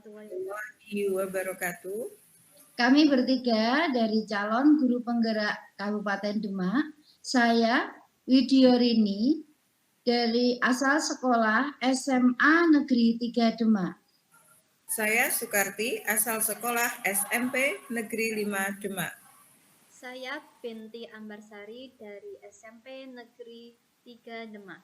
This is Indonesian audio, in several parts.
warahmatullahi wabarakatuh. Kami bertiga dari calon guru penggerak Kabupaten Demak. Saya Widyorini dari asal sekolah SMA Negeri 3 Demak. Saya Sukarti, asal sekolah SMP Negeri 5 Demak. Saya Binti Ambarsari dari SMP Negeri 3 Demak.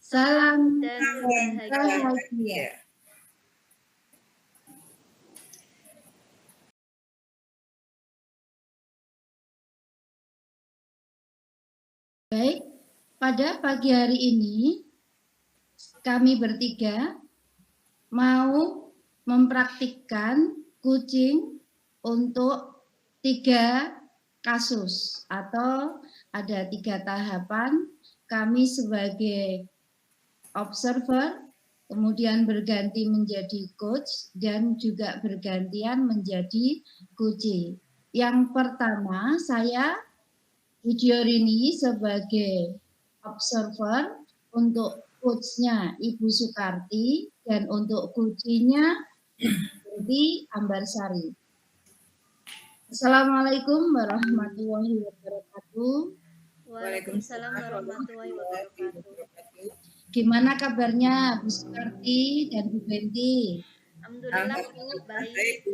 Salam dan bahagia. Baik, pada pagi hari ini kami bertiga mau mempraktikkan kucing untuk 3 kasus atau ada 3 tahapan. Kami sebagai observer, kemudian berganti menjadi coach dan juga bergantian menjadi kucing. Yang pertama, saya Widyorini sebagai observer, untuk coachnya Ibu Sukarti dan untuk kucingnya Binti Ambarsari. Assalamualaikum warahmatullahi wabarakatuh. Waalaikumsalam warahmatullahi wabarakatuh. Gimana kabarnya Bu Sukarti dan Bu Binti? Alhamdulillah baik. Bu,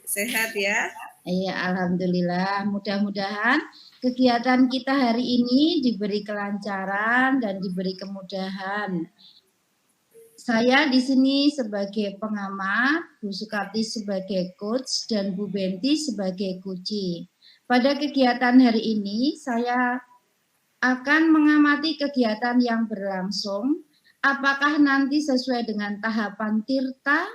sehat ya? Iya, alhamdulillah. Mudah-mudahan kegiatan kita hari ini diberi kelancaran dan diberi kemudahan. Saya di sini sebagai pengamat, Bu Sukarti sebagai coach, dan Bu Binti sebagai kuci. Pada kegiatan hari ini, saya akan mengamati kegiatan yang berlangsung, apakah nanti sesuai dengan tahapan tirta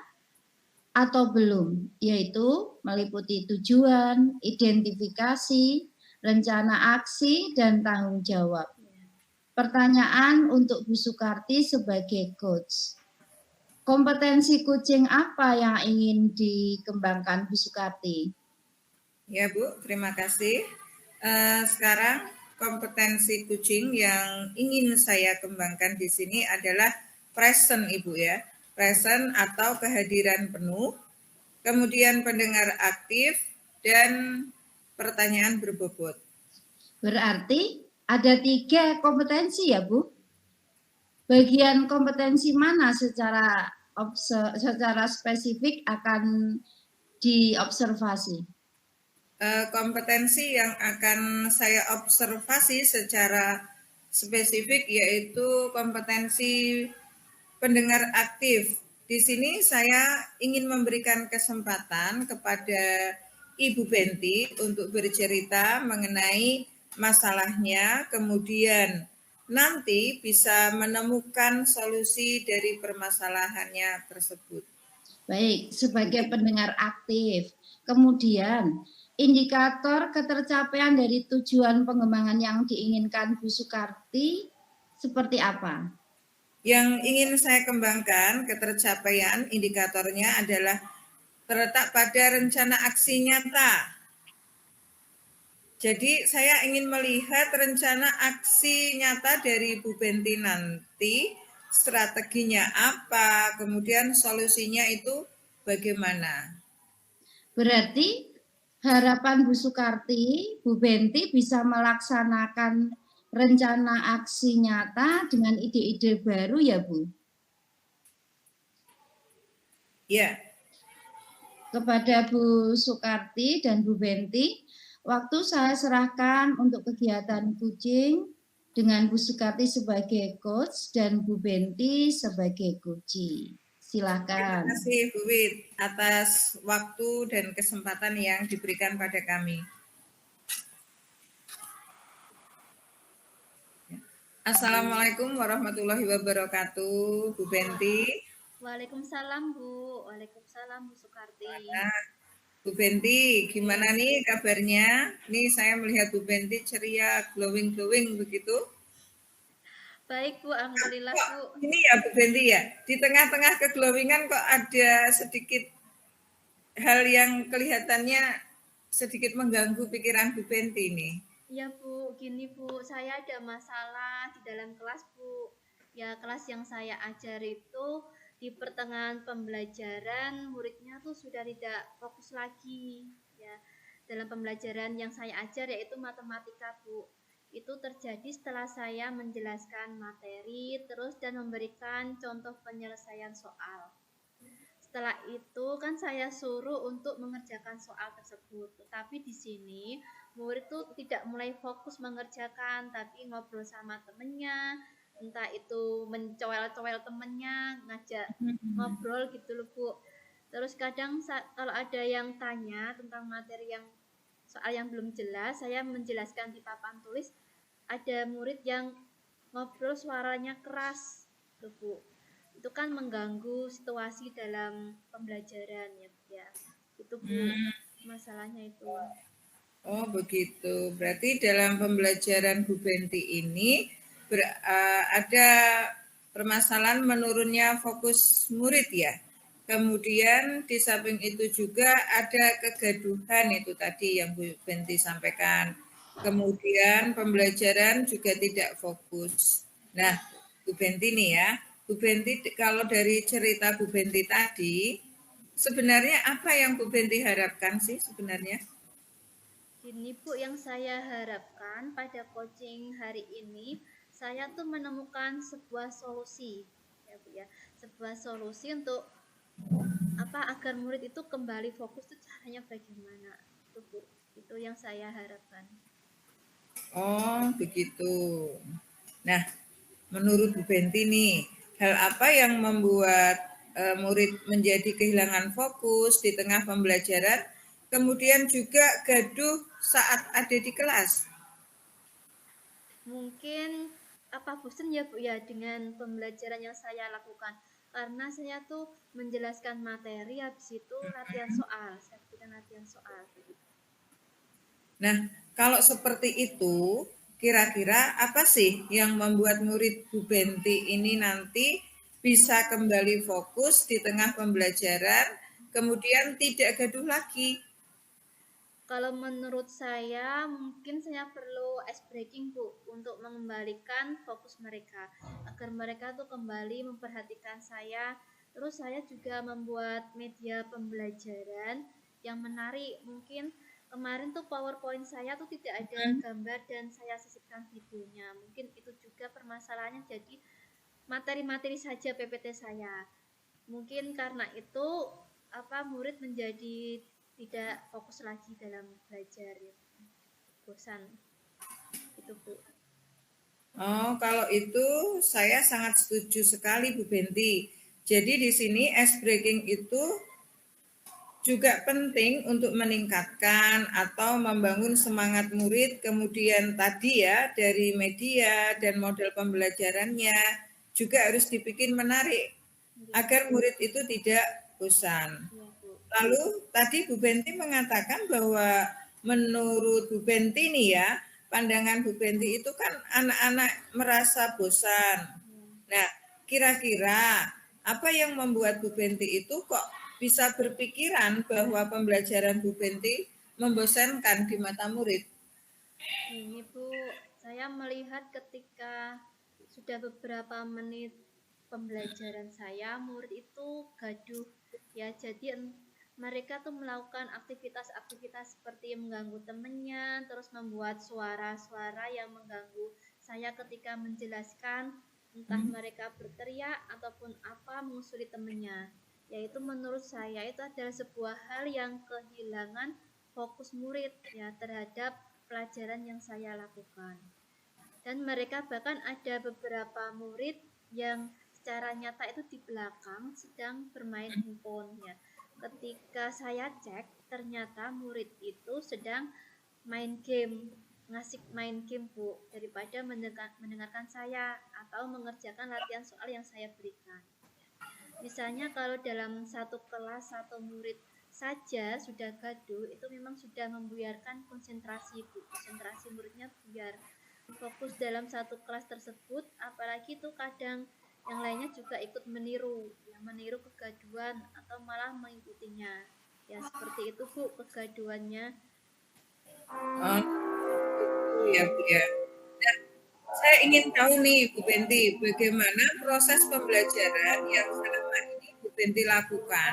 atau belum, yaitu meliputi tujuan, identifikasi, rencana aksi, dan tanggung jawab. Pertanyaan untuk Bu Sukarti sebagai coach. Kompetensi kucing apa yang ingin dikembangkan Bu Sukarti? Ya Bu, terima kasih. Sekarang kompetensi kucing yang ingin saya kembangkan di sini adalah present Ibu ya. Present atau kehadiran penuh, kemudian pendengar aktif, dan pertanyaan berbobot. Berarti ada 3 kompetensi ya Bu? Bagian kompetensi mana secara spesifik akan diobservasi? Kompetensi yang akan saya observasi secara spesifik yaitu kompetensi pendengar aktif. Di sini saya ingin memberikan kesempatan kepada Ibu Binti untuk bercerita mengenai masalahnya, kemudian nanti bisa menemukan solusi dari permasalahannya tersebut. Baik, sebagai pendengar aktif. Kemudian, indikator ketercapaian dari tujuan pengembangan yang diinginkan Bu Sukarti seperti apa? Yang ingin saya kembangkan ketercapaian indikatornya adalah terletak pada rencana aksi nyata. Jadi saya ingin melihat rencana aksi nyata dari Bu Binti nanti, strateginya apa, kemudian solusinya itu bagaimana. Berarti harapan Bu Sukarti, Bu Binti bisa melaksanakan rencana aksi nyata dengan ide-ide baru ya Bu? Ya. Kepada Bu Sukarti dan Bu Binti, waktu saya serahkan untuk kegiatan kucing dengan Bu Sukarti sebagai coach dan Bu Binti sebagai kucing. Silakan. Terima kasih Bu Wit atas waktu dan kesempatan yang diberikan pada kami. Assalamualaikum warahmatullahi wabarakatuh, Bu Binti. Waalaikumsalam Bu, Waalaikumsalam Bu Sukarti. Bu Binti, gimana nih kabarnya? Nih saya melihat Bu Binti ceria, glowing begitu. Baik Bu, alhamdulillah Bu. Ini ya Bu Binti ya, di tengah-tengah keglowingan kok ada sedikit hal yang kelihatannya sedikit mengganggu pikiran Bu Binti ini. Ya Bu, gini Bu, saya ada masalah di dalam kelas Bu. Ya, kelas yang saya ajar itu di pertengahan pembelajaran muridnya tuh sudah tidak fokus lagi ya dalam pembelajaran yang saya ajar yaitu matematika, Bu. Itu terjadi setelah saya menjelaskan materi terus dan memberikan contoh penyelesaian soal. Setelah itu kan saya suruh untuk mengerjakan soal tersebut. Tetapi di sini murid tuh tidak mulai fokus mengerjakan, tapi ngobrol sama temennya, entah itu mencowel-cowel temennya, ngajak ngobrol gitu loh Bu. Terus kadang kalau ada yang tanya tentang materi yang soal yang belum jelas, saya menjelaskan di papan tulis, ada murid yang ngobrol suaranya keras tuh Bu, itu kan mengganggu situasi dalam pembelajaran ya itu Bu masalahnya itu. Oh begitu, berarti dalam pembelajaran Bu Benti ini ada permasalahan menurunnya fokus murid ya. Kemudian di samping itu juga ada kegaduhan itu tadi yang Bu Benti sampaikan. Kemudian pembelajaran juga tidak fokus. Nah, Bu Benti nih ya, Bu Benti kalau dari cerita Bu Benti tadi, sebenarnya apa yang Bu Benti harapkan sih sebenarnya? Ini Bu yang saya harapkan pada coaching hari ini, saya tuh menemukan sebuah solusi ya Bu ya, sebuah solusi untuk agar murid itu kembali fokus tuh caranya bagaimana itu Bu, itu yang saya harapkan. Oh, begitu. Nah, menurut Bu Benti nih, hal apa yang membuat murid menjadi kehilangan fokus di tengah pembelajaran, kemudian juga gaduh saat ada di kelas? Mungkin bosan ya Bu ya dengan pembelajaran yang saya lakukan, karena saya tuh menjelaskan materi habis itu latihan soal, saya berikan latihan soal. Nah, kalau seperti itu, kira-kira apa sih yang membuat murid Bu Benti ini nanti bisa kembali fokus di tengah pembelajaran, kemudian tidak gaduh lagi? Kalau menurut saya mungkin saya perlu ice breaking Bu untuk mengembalikan fokus mereka agar mereka tuh kembali memperhatikan saya. Terus saya juga membuat media pembelajaran yang menarik. Mungkin kemarin tuh PowerPoint saya tuh tidak ada gambar dan saya sisipkan videonya. Mungkin itu juga permasalahannya, jadi materi-materi saja PPT saya. Mungkin karena itu murid menjadi tidak fokus lagi dalam belajar ya. Bosan itu Bu. Oh, kalau itu saya sangat setuju sekali Bu Benti. Jadi di sini ice breaking itu juga penting untuk meningkatkan atau membangun semangat murid. Kemudian tadi ya dari media dan model pembelajarannya juga harus dibikin menarik agar murid itu tidak bosan. Ya, Bu. Lalu tadi Bu Benti mengatakan bahwa menurut Bu Benti nih ya, pandangan Bu Benti itu kan anak-anak merasa bosan. Nah, kira-kira apa yang membuat Bu Benti itu kok bisa berpikiran bahwa pembelajaran Bu Benti membosankan di mata murid? Ini Bu, saya melihat ketika sudah beberapa menit pembelajaran saya, murid itu gaduh ya, jadi mereka tuh melakukan aktivitas-aktivitas seperti mengganggu temannya, terus membuat suara-suara yang mengganggu saya ketika menjelaskan, entah mereka berteriak ataupun mengusuli temannya. Yaitu menurut saya itu adalah sebuah hal yang kehilangan fokus murid ya terhadap pelajaran yang saya lakukan. Dan mereka bahkan ada beberapa murid yang secara nyata itu di belakang sedang bermain handphone ya. Ketika saya cek, ternyata murid itu sedang main game, ngasih main game Bu, daripada mendengarkan saya atau mengerjakan latihan soal yang saya berikan. Misalnya kalau dalam satu kelas satu murid saja sudah gaduh, itu memang sudah membuyarkan konsentrasi Bu. Konsentrasi muridnya buyar, fokus dalam satu kelas tersebut, apalagi itu kadang yang lainnya juga ikut meniru, meniru kegaduhan atau malah mengikutinya. Ya seperti itu Bu kegaduhannya. Oh, ya Bu ya. Saya ingin tahu nih Bu Benti, bagaimana proses pembelajaran yang selama ini Bu Benti lakukan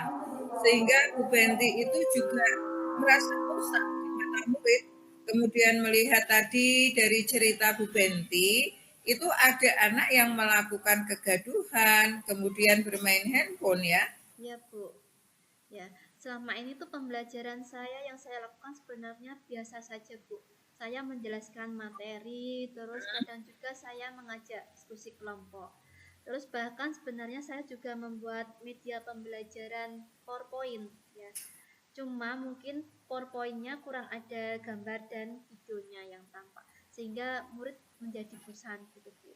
sehingga Bu Benti itu juga merasa bosan di mata murid. Kemudian melihat tadi dari cerita Bu Benti, itu ada anak yang melakukan kegaduhan, kemudian bermain handphone ya. Ya, Bu. Ya, selama ini tuh pembelajaran saya yang saya lakukan sebenarnya biasa saja, Bu. Saya menjelaskan materi, terus kadang juga saya mengajak diskusi kelompok. Terus bahkan sebenarnya saya juga membuat media pembelajaran PowerPoint, ya. Cuma mungkin PowerPoint-nya kurang ada gambar dan videonya yang tampak, sehingga murid menjadi bosan gitu, Bu.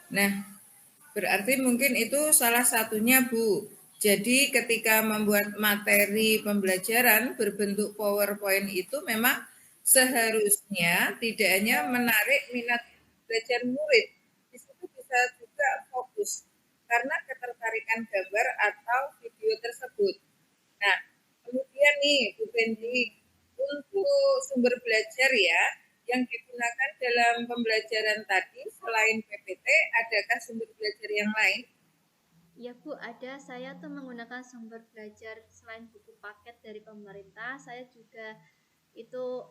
Nah, berarti mungkin itu salah satunya, Bu. Jadi ketika membuat materi pembelajaran berbentuk PowerPoint itu memang seharusnya tidak hanya menarik minat belajar murid, di situ bisa juga fokus karena ketertarikan gambar atau video tersebut. Nah, kemudian nih Bu Fendi, untuk sumber belajar ya, yang digunakan dalam pembelajaran tadi selain PPT, adakah sumber belajar yang lain? Ya Bu, ada. Saya tuh menggunakan sumber belajar selain buku paket dari pemerintah, saya juga itu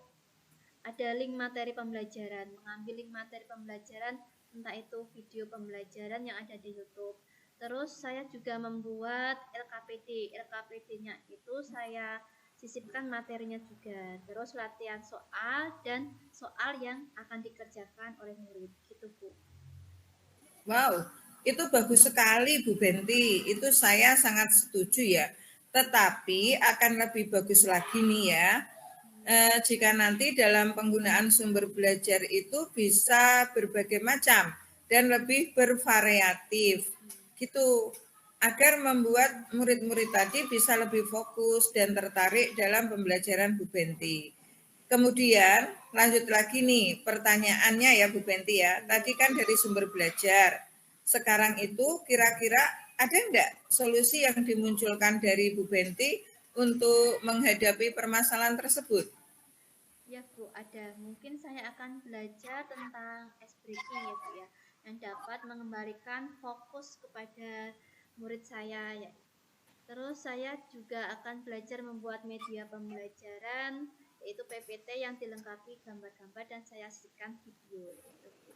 ada link materi pembelajaran, mengambil link materi pembelajaran, entah itu video pembelajaran yang ada di YouTube. Terus saya juga membuat LKPD. LKPD-nya itu saya sisipkan materinya juga. Terus latihan soal dan soal yang akan dikerjakan oleh murid. Gitu, Bu. Wow, itu bagus sekali Bu Benti. Itu saya sangat setuju ya. Tetapi akan lebih bagus lagi nih ya, jika nanti dalam penggunaan sumber belajar itu bisa berbagai macam dan lebih bervariatif gitu, agar membuat murid-murid tadi bisa lebih fokus dan tertarik dalam pembelajaran Bu Benti. Kemudian lanjut lagi nih pertanyaannya ya Bu Benti ya. Tadi kan dari sumber belajar. Sekarang itu kira-kira ada enggak solusi yang dimunculkan dari Bu Benti untuk menghadapi permasalahan tersebut? Ya Bu, ada. Mungkin saya akan belajar tentang ice breaking ya Bu ya, yang dapat mengembalikan fokus kepada murid saya ya. Terus saya juga akan belajar membuat media pembelajaran, yaitu PPT yang dilengkapi gambar-gambar dan saya sisipkan video. Gitu, Bu.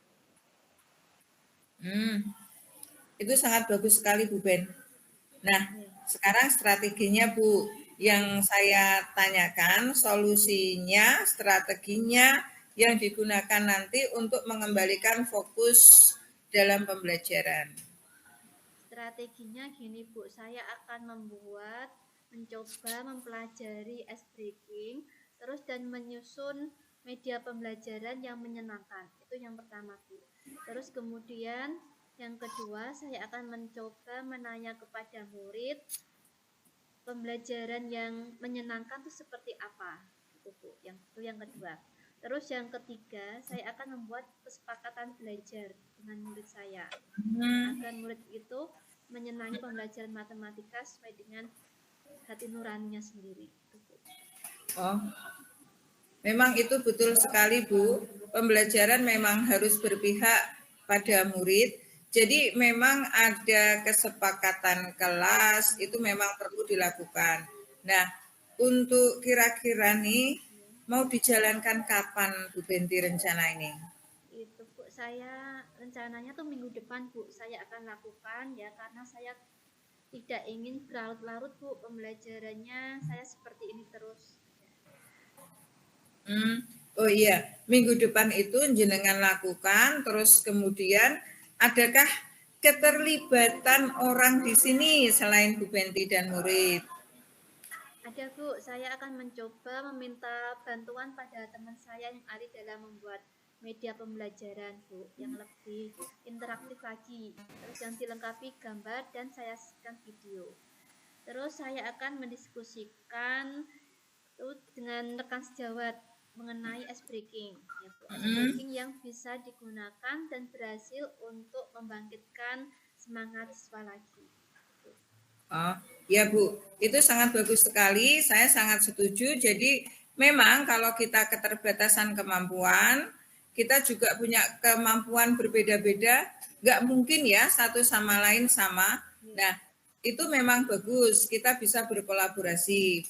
Itu sangat bagus sekali Bu Ben. Nah, Ya. sekarang strateginya Bu, yang saya tanyakan solusinya, strateginya yang digunakan nanti untuk mengembalikan fokus dalam pembelajaran. Strateginya gini Bu, saya akan mencoba mempelajari ice breaking, terus dan menyusun media pembelajaran yang menyenangkan. Itu yang pertama Bu. Terus kemudian yang kedua, saya akan mencoba menanya kepada murid pembelajaran yang menyenangkan itu seperti apa. Itu Bu, itu yang kedua. Terus yang ketiga, saya akan membuat kesepakatan belajar dengan murid saya agar murid itu menyenangi pembelajaran matematika sesuai dengan hati nuraninya sendiri. Itu, Bu. Oh, memang itu betul sekali Bu. Pembelajaran memang harus berpihak pada murid. Jadi memang ada kesepakatan kelas itu memang perlu dilakukan. Nah, untuk kira-kira nih mau dijalankan kapan Bu Benti rencana ini? Itu Bu, saya rencananya tuh minggu depan Bu, saya akan lakukan ya karena saya tidak ingin berlarut-larut Bu pembelajarannya saya seperti ini terus. Oh iya, minggu depan itu jenengan lakukan, terus kemudian adakah keterlibatan orang di sini selain Bu Benti dan murid? Ada Bu, saya akan mencoba meminta bantuan pada teman saya yang ahli dalam membuat media pembelajaran Bu, yang lebih interaktif lagi, terus yang dilengkapi gambar dan saya sisipkan video. Terus saya akan mendiskusikan dengan rekan sejawat mengenai ice breaking, ya Bu. Ice breaking yang bisa digunakan dan berhasil untuk membangkitkan semangat siswa lagi. Oh, ya Bu, itu sangat bagus sekali. Saya sangat setuju. Jadi memang kalau kita keterbatasan kemampuan, kita juga punya kemampuan berbeda-beda, nggak mungkin ya satu sama lain sama. Nah, itu memang bagus, kita bisa berkolaborasi.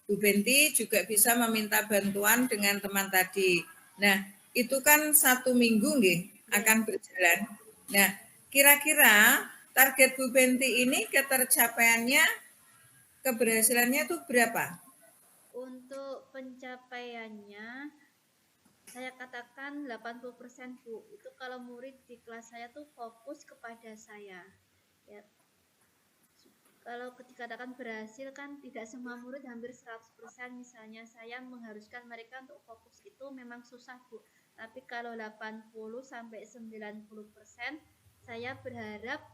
Bu Benti juga bisa meminta bantuan dengan teman tadi. Nah, itu kan 1 minggu nggih akan berjalan. Nah, kira-kira target Bu Benti ini ketercapaiannya, keberhasilannya itu berapa? Untuk pencapaiannya saya katakan 80% Bu. Itu kalau murid di kelas saya tuh fokus kepada saya. Ya. Kalau dikatakan berhasil kan tidak semua murid hampir 100%, misalnya saya mengharuskan mereka untuk fokus itu memang susah Bu. Tapi kalau 80 sampai 90% saya berharap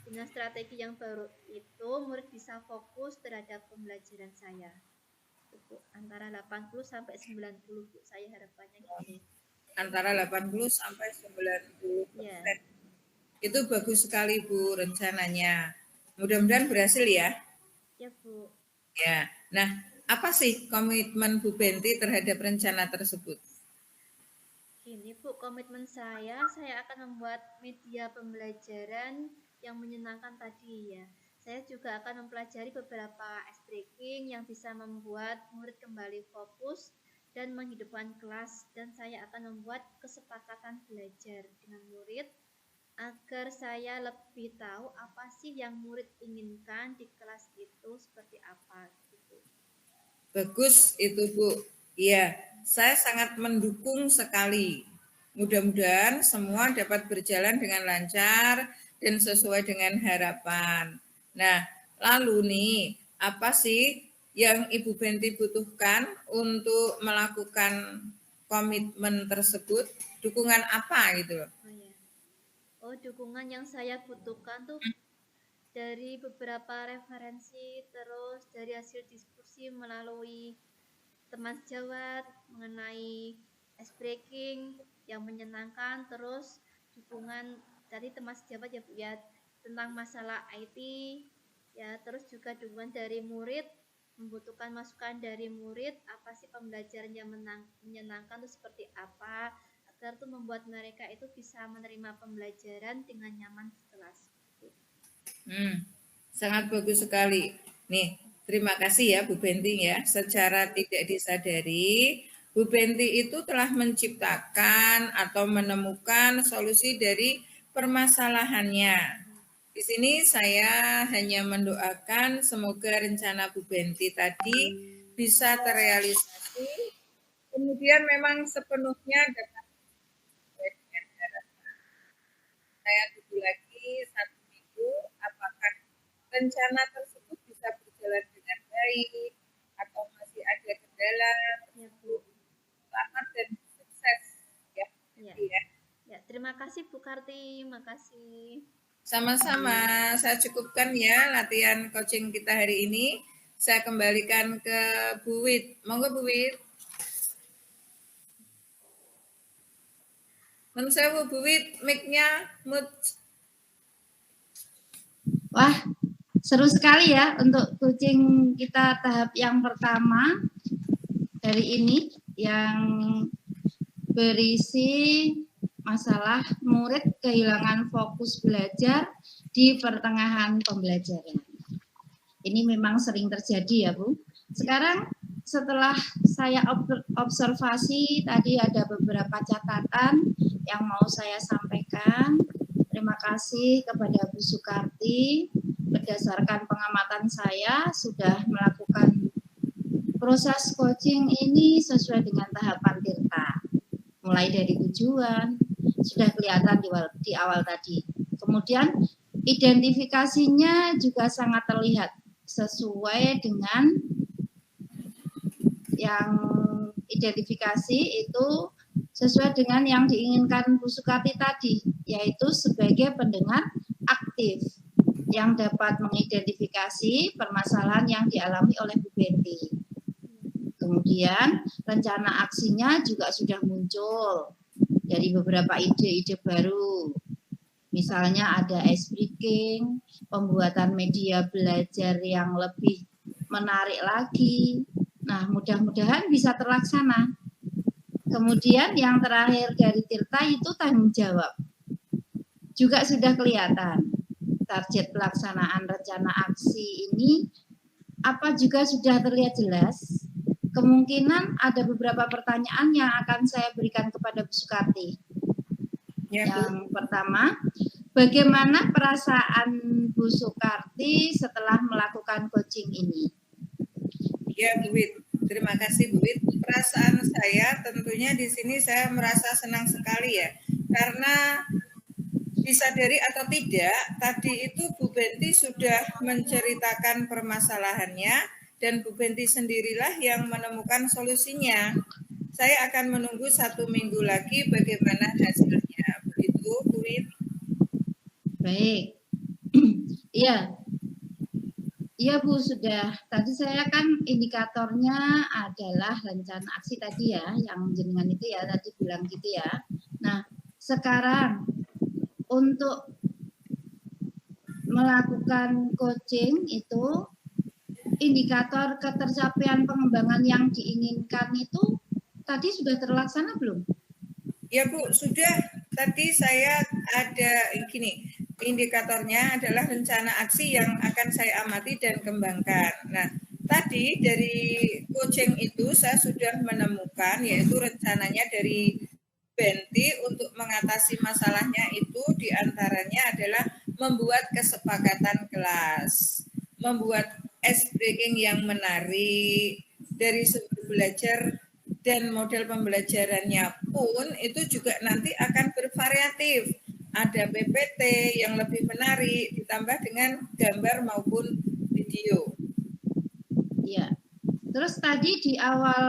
dengan strategi yang baru itu murid bisa fokus terhadap pembelajaran saya. Bu, antara 80 sampai 90 Bu, saya harapannya gitu. Antara 80 sampai 90%. Ya. Itu bagus sekali Bu rencananya. Mudah-mudahan berhasil ya. Ya Bu. Ya. Nah, apa sih komitmen Bu Benti terhadap rencana tersebut? Ini Bu, komitmen saya akan membuat media pembelajaran yang menyenangkan tadi ya. Saya juga akan mempelajari beberapa ice breaking yang bisa membuat murid kembali fokus dan menghidupkan kelas, dan saya akan membuat kesepakatan belajar dengan murid agar saya lebih tahu apa sih yang murid inginkan di kelas itu seperti apa gitu. Bagus itu Bu. Iya, saya sangat mendukung sekali. Mudah-mudahan semua dapat berjalan dengan lancar dan sesuai dengan harapan. Nah, lalu nih, apa sih yang Ibu Benti butuhkan untuk melakukan komitmen tersebut? Dukungan apa gitu loh? Oh, dukungan yang saya butuhkan tuh dari beberapa referensi, terus dari hasil diskusi melalui teman sejawat mengenai ice breaking yang menyenangkan, terus dukungan dari teman sejawat ya Bu ya tentang masalah IT ya, terus juga dukungan dari murid, membutuhkan masukan dari murid apa sih pembelajaran yang menyenangkan itu seperti apa, agar tuh membuat mereka itu bisa menerima pembelajaran dengan nyaman di kelas. Sangat bagus sekali. Nih, terima kasih ya Bu Benti ya. Secara tidak disadari, Bu Benti itu telah menciptakan atau menemukan solusi dari permasalahannya. Di sini saya hanya mendoakan semoga rencana Bu Benti tadi bisa terrealisasi, kemudian memang sepenuhnya dapat sesuai dengan harapan. Saya tunggu lagi 1 minggu, apakah rencana tersebut bisa berjalan dengan baik atau masih ada kendala. Ya Bu. Selamat dan sukses ya. Ya, terima kasih Bu Karti, makasih. Sama-sama, saya cukupkan ya latihan coaching kita hari ini. Saya kembalikan ke Bu Wit. Monggo Bu Wit. Nun sewu Bu Wit, mic-nya mute. Wah, seru sekali ya untuk coaching kita tahap yang pertama hari ini yang berisi masalah murid kehilangan fokus belajar di pertengahan pembelajaran. Ini memang sering terjadi ya Bu. Sekarang setelah saya observasi tadi ada beberapa catatan yang mau saya sampaikan. Terima kasih kepada Bu Sukarti. Berdasarkan pengamatan saya sudah melakukan proses coaching ini sesuai dengan tahapan Tirta. Mulai dari tujuan, sudah kelihatan di awal tadi. Kemudian identifikasinya juga sangat terlihat sesuai dengan yang identifikasi itu sesuai dengan yang diinginkan Bu Sukarti tadi, yaitu sebagai pendengar aktif yang dapat mengidentifikasi permasalahan yang dialami oleh Bu Benti. Kemudian rencana aksinya juga sudah muncul dari beberapa ide-ide baru. Misalnya ada ice breaking, pembuatan media belajar yang lebih menarik lagi, Nah, mudah-mudahan bisa terlaksana. Kemudian yang terakhir dari Tirta itu tanggung jawab. Juga sudah kelihatan target pelaksanaan rencana aksi ini apa juga sudah terlihat jelas. Kemungkinan ada beberapa pertanyaan yang akan saya berikan kepada Bu Sukarti. Ya, Bu. Yang pertama, bagaimana perasaan Bu Sukarti setelah melakukan coaching ini? Ya, Bu Wit. Terima kasih, Bu Wit. Perasaan saya tentunya di sini saya merasa senang sekali ya. Karena disadari atau tidak, tadi itu Bu Benti sudah menceritakan permasalahannya dan Bu Benti sendirilah yang menemukan solusinya. Saya akan menunggu 1 minggu lagi bagaimana hasilnya. Begitu, Bu Wit. Baik. Iya. Iya Bu, sudah. Tadi saya kan indikatornya adalah rencana aksi tadi ya, yang jenengan itu ya tadi bilang gitu ya. Nah, sekarang untuk melakukan coaching itu indikator ketercapaian pengembangan yang diinginkan itu tadi sudah terlaksana belum? Ya Bu, sudah. Tadi saya ada gini, indikatornya adalah rencana aksi yang akan saya amati dan kembangkan. Nah, tadi dari coaching itu saya sudah menemukan yaitu rencananya dari Benti untuk mengatasi masalahnya itu diantaranya adalah membuat kesepakatan kelas, membuat ice breaking yang menarik, dari sumber belajar dan model pembelajarannya pun itu juga nanti akan bervariatif. Ada PPT yang lebih menarik ditambah dengan gambar maupun video. Iya. Terus tadi di awal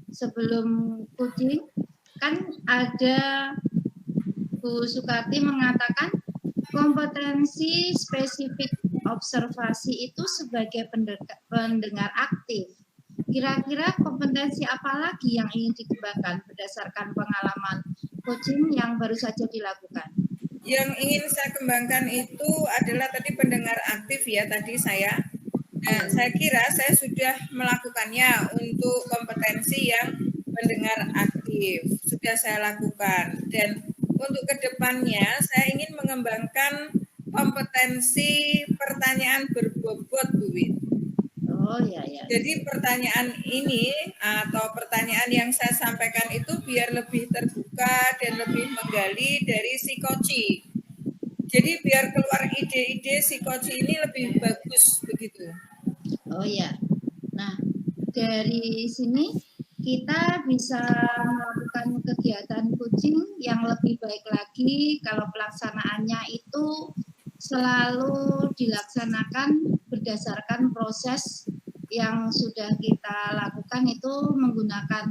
sebelum coaching kan ada Bu Sukarti mengatakan kompetensi spesifik observasi itu sebagai pendengar aktif. Kira-kira kompetensi apa lagi yang ingin dikembangkan berdasarkan pengalaman coaching yang baru saja dilakukan? Yang ingin saya kembangkan itu adalah tadi pendengar aktif ya tadi saya. Nah, saya kira saya sudah melakukannya untuk kompetensi yang mendengar aktif. Sudah saya lakukan. Dan untuk kedepannya saya ingin mengembangkan kompetensi pertanyaan berbobot, Bu Win. Oh ya ya. Jadi pertanyaan ini atau pertanyaan yang saya sampaikan itu biar lebih terbuka dan lebih menggali dari si coach. Jadi biar keluar ide-ide si coach ini lebih bagus begitu. Oh ya. Nah, dari sini kita bisa melakukan kegiatan coaching yang lebih baik lagi kalau pelaksanaannya itu selalu dilaksanakan berdasarkan proses yang sudah kita lakukan itu menggunakan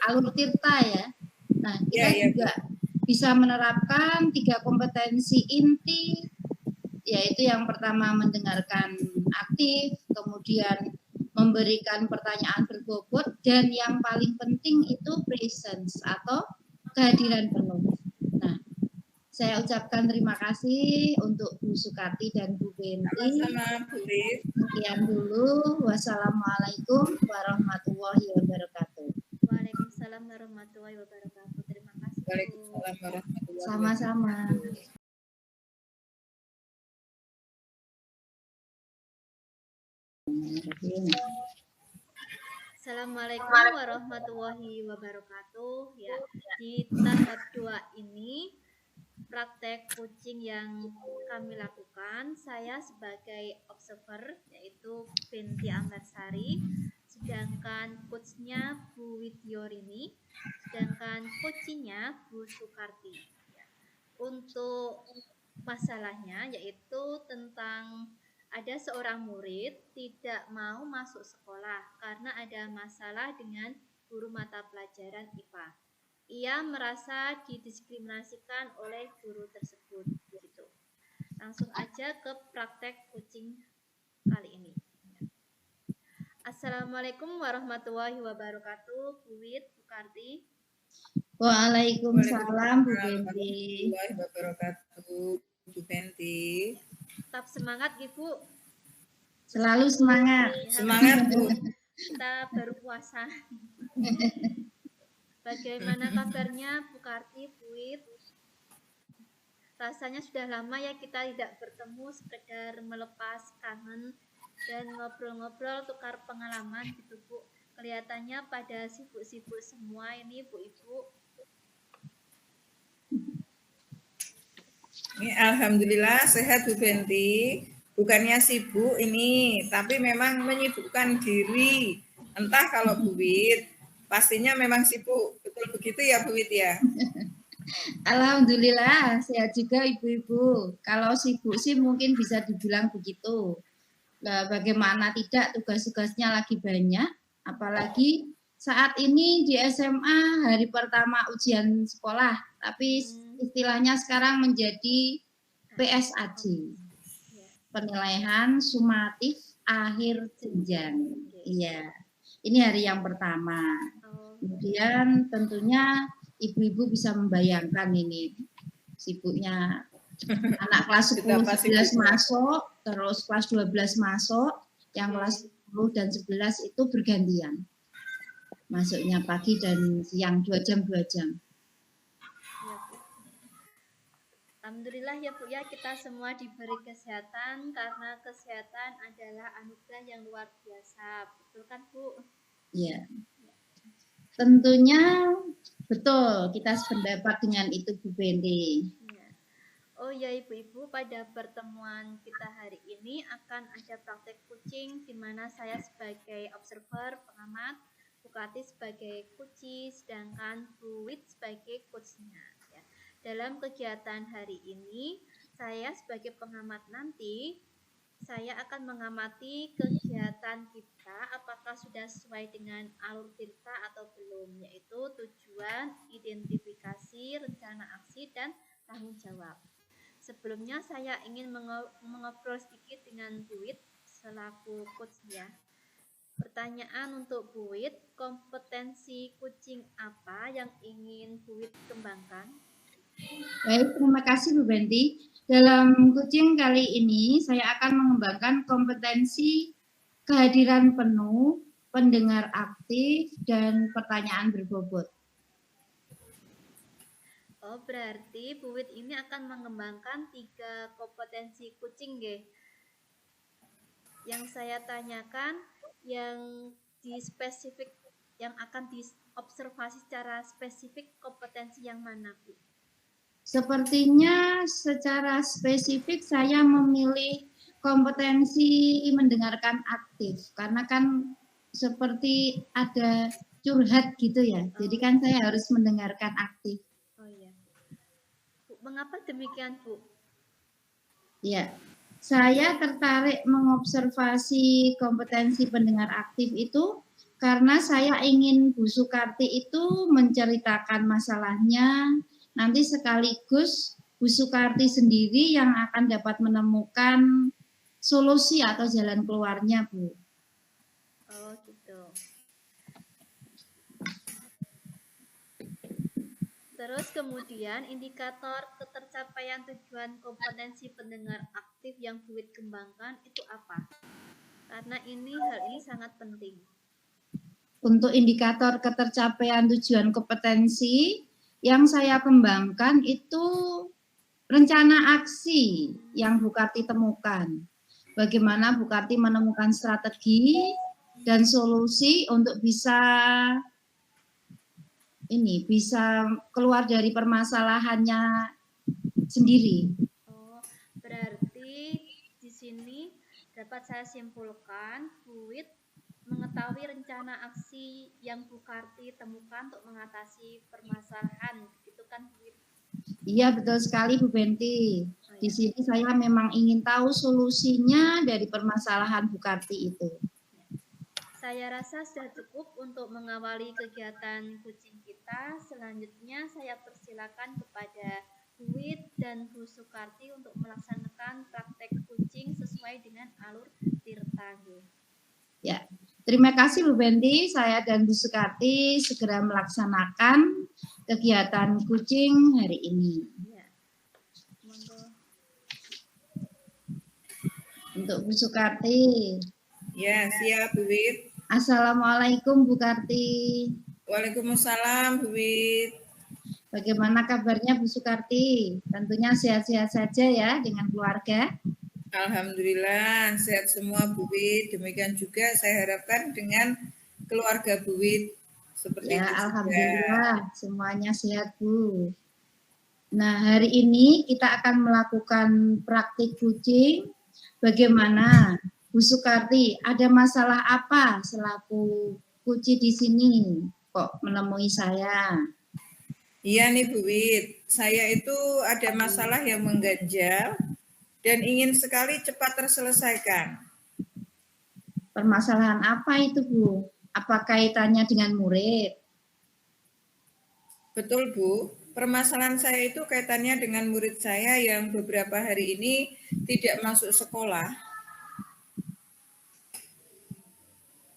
alur Tirta ya. Nah, kita juga bisa menerapkan 3 kompetensi inti, yaitu yang pertama mendengarkan aktif, kemudian memberikan pertanyaan berbobot, dan yang paling penting itu presence atau kehadiran penuh. Nah, saya ucapkan terima kasih untuk Bu Sukarti dan Bu Benti. Sama-sama, Bu Lis. Sekian dulu. Wassalamualaikum warahmatullahi wabarakatuh. Waalaikumsalam warahmatullahi wabarakatuh. Terima kasih. Waalaikumsalam warahmatullahi wabarakatuh. Sama-sama. Assalamualaikum warahmatullahi wabarakatuh. Ya, di tahap 2 ini praktek coaching yang kami lakukan, saya sebagai observer yaitu Benti Ambarsari, sedangkan coachnya Bu Widyorini, sedangkan coachingnya Bu Sukarti. Ya. Untuk masalahnya yaitu tentang ada seorang murid tidak mau masuk sekolah karena ada masalah dengan guru mata pelajaran IPA. Ia merasa didiskriminasikan oleh guru tersebut. Gitu. Langsung aja ke praktek coaching kali ini. Assalamualaikum warahmatullahi wabarakatuh, Bu Wid, Bu Karti. Waalaikumsalam, Bu Benti. Warahmatullahi wabarakatuh, Bu Benti. Tetap semangat, Ibu. Selalu semangat. Semangat, Bu. kita baru puasa. Bagaimana kabarnya Bu Karti, Bu Wit? Rasanya sudah lama ya kita tidak bertemu, sekedar melepas kangen dan ngobrol-ngobrol, tukar pengalaman gitu Bu. Kelihatannya pada sibuk-sibuk semua ini Bu Ibu. Ini alhamdulillah sehat Bu Benti. Bukannya sibuk ini, tapi memang menyibukkan diri. Entah kalau Bu Wit, pastinya memang sibuk. Betul begitu ya Bu Wit ya? Alhamdulillah, sehat juga Ibu-Ibu. Kalau sibuk sih mungkin bisa dibilang begitu. Nah, bagaimana tidak, tugas-tugasnya lagi banyak, apalagi saat ini di SMA hari pertama ujian sekolah, tapi istilahnya sekarang menjadi PSAJ, penilaian sumatif akhir jenjang. Iya, ini hari yang pertama. Kemudian tentunya ibu-ibu bisa membayangkan ini sibuknya anak kelas 10, 11 masuk, terus kelas 12 masuk, yang kelas 10 dan 11 itu bergantian. Masuknya pagi dan siang 2 jam. Ya, Bu. Alhamdulillah ya Bu ya, kita semua diberi kesehatan karena kesehatan adalah anugerah yang luar biasa. Betul kan Bu? Iya. Tentunya betul, kita sependapat dengan itu Bu Benti. Ya. Oh ya Ibu-Ibu, pada pertemuan kita hari ini akan ada praktek kucing di mana saya sebagai observer, pengamat, Bu Karti sebagai coachi, sedangkan Bu Wit sebagai coachnya. Ya. Dalam kegiatan hari ini, saya sebagai pengamat nanti, saya akan mengamati kegiatan kita apakah sudah sesuai dengan alur tirta atau belum, yaitu tujuan, identifikasi, rencana aksi, dan tanggung jawab. Sebelumnya saya ingin mengobrol sedikit dengan Bu Wit selaku coach ya. Pertanyaan untuk Bu Wit, kompetensi kucing apa yang ingin Bu Wit kembangkan? Baik, terima kasih Bu Benti. Dalam kucing kali ini saya akan mengembangkan kompetensi kehadiran penuh, pendengar aktif, dan pertanyaan berbobot. Oh, berarti Bu Wit ini akan mengembangkan 3 kompetensi kucing, nggih. Yang saya tanyakan yang di spesifik, yang akan diobservasi secara spesifik kompetensi yang mana, Bu? Sepertinya secara spesifik saya memilih kompetensi mendengarkan aktif, karena kan seperti ada curhat gitu ya, jadi kan saya harus mendengarkan aktif. Oh iya. Bu, mengapa demikian Bu? Ya, saya tertarik mengobservasi kompetensi pendengar aktif itu karena saya ingin Bu Sukarti itu menceritakan masalahnya, nanti sekaligus Bu Sukarti sendiri yang akan dapat menemukan solusi atau jalan keluarnya, Bu. Oh gitu. Terus kemudian indikator ketercapaian tujuan kompetensi pendengar aktif yang Bu Wit kembangkan itu apa? Karena hal ini sangat penting. Untuk indikator ketercapaian tujuan kompetensi yang saya kembangkan itu rencana aksi yang Bu Karti temukan. Bagaimana Bu Karti menemukan strategi dan solusi untuk bisa keluar dari permasalahannya sendiri. Oh, berarti di sini dapat saya simpulkan Bu Wit mengetahui rencana aksi yang Bu Karti temukan untuk mengatasi permasalahan, gitu kan Bu Wit? Iya, betul sekali Bu Benti. Di sini saya memang ingin tahu solusinya dari permasalahan Bu Karti itu. Saya rasa sudah cukup untuk mengawali kegiatan kucing kita. Selanjutnya saya persilakan kepada Bu Wit dan Bu Sukarti untuk melaksanakan praktek kucing sesuai dengan alur tirta. Ya, terima kasih Bu Benti. Saya dan Bu Sukarti segera melaksanakan kegiatan kucing hari ini. Ya, monggo. Untuk Bu Sukarti. Ya, siap Bu Wit. Assalamualaikum Bu Karti. Waalaikumsalam Bu Wit. Bagaimana kabarnya Bu Sukarti? Tentunya sehat-sehat saja ya dengan keluarga. Alhamdulillah sehat semua Bu Wit. Demikian juga saya harapkan dengan keluarga Bu Wit seperti Ya, itu juga. alhamdulillah semuanya sehat Bu. Nah, hari ini kita akan melakukan praktik kucing. Bagaimana Bu Sukarti, ada masalah apa selaku kucing di sini kok menemui saya? Iya nih Bu Wit, saya itu ada masalah yang mengganjal dan ingin sekali cepat terselesaikan. Permasalahan apa itu Bu? Apa kaitannya dengan murid? Betul Bu, permasalahan saya itu kaitannya dengan murid saya yang beberapa hari ini tidak masuk sekolah.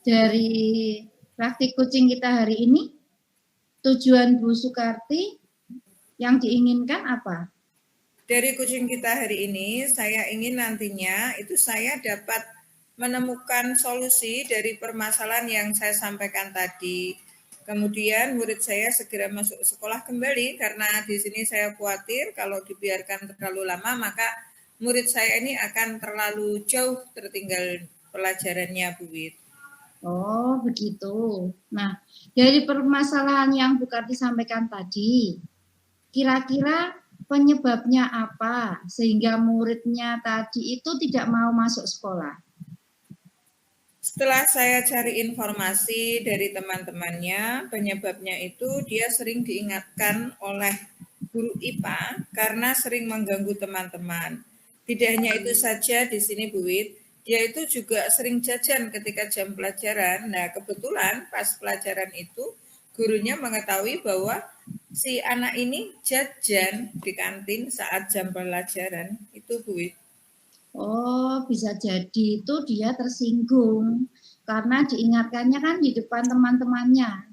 Dari praktik kucing kita hari ini, tujuan Bu Sukarti yang diinginkan apa? Dari kucing kita hari ini, saya ingin nantinya itu saya dapat menemukan solusi dari permasalahan yang saya sampaikan tadi. Kemudian murid saya segera masuk sekolah kembali karena di sini saya khawatir kalau dibiarkan terlalu lama maka murid saya ini akan terlalu jauh tertinggal pelajarannya Bu Wit. Oh, begitu. Nah, dari permasalahan yang Bu Karti sampaikan tadi, kira-kira penyebabnya apa sehingga muridnya tadi itu tidak mau masuk sekolah? Setelah saya cari informasi dari teman-temannya, penyebabnya itu dia sering diingatkan oleh guru IPA karena sering mengganggu teman-teman. Tidak hanya itu saja di sini Bu Wit, dia itu juga sering jajan ketika jam pelajaran. Nah, kebetulan pas pelajaran itu gurunya mengetahui bahwa si anak ini jajan di kantin saat jam pelajaran. Itu Bu Wit. Oh, bisa jadi itu dia tersinggung karena diingatkannya kan di depan teman-temannya,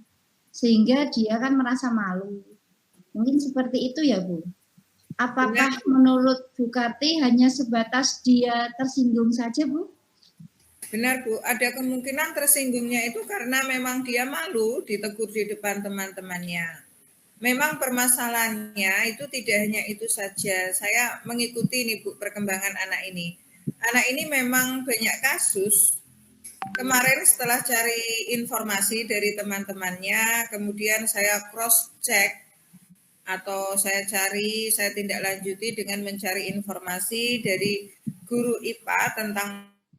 sehingga dia kan merasa malu. Mungkin seperti itu ya, Bu. Apakah menurut Bu Karti hanya sebatas dia tersinggung saja, Bu? Benar Bu, ada kemungkinan tersinggungnya itu karena memang dia malu ditegur di depan teman-temannya. Memang permasalahannya itu tidak hanya itu saja. Saya mengikuti nih Bu perkembangan anak ini. Anak ini memang banyak kasus. Kemarin setelah cari informasi dari teman-temannya, kemudian saya cross check atau saya tindak lanjuti dengan mencari informasi dari guru IPA tentang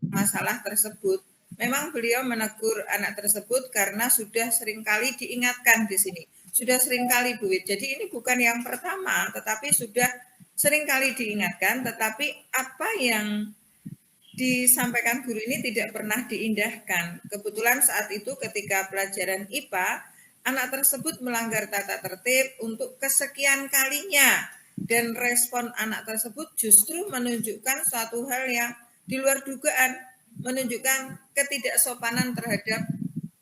masalah tersebut. Memang beliau menegur anak tersebut karena sudah seringkali diingatkan di sini. Sudah seringkali Bu Wit. Jadi ini bukan yang pertama, tetapi sudah seringkali diingatkan, tetapi apa yang disampaikan guru ini tidak pernah diindahkan. Kebetulan saat itu ketika pelajaran IPA, anak tersebut melanggar tata tertib untuk kesekian kalinya dan respon anak tersebut justru menunjukkan suatu hal yang di luar dugaan, menunjukkan ketidaksopanan terhadap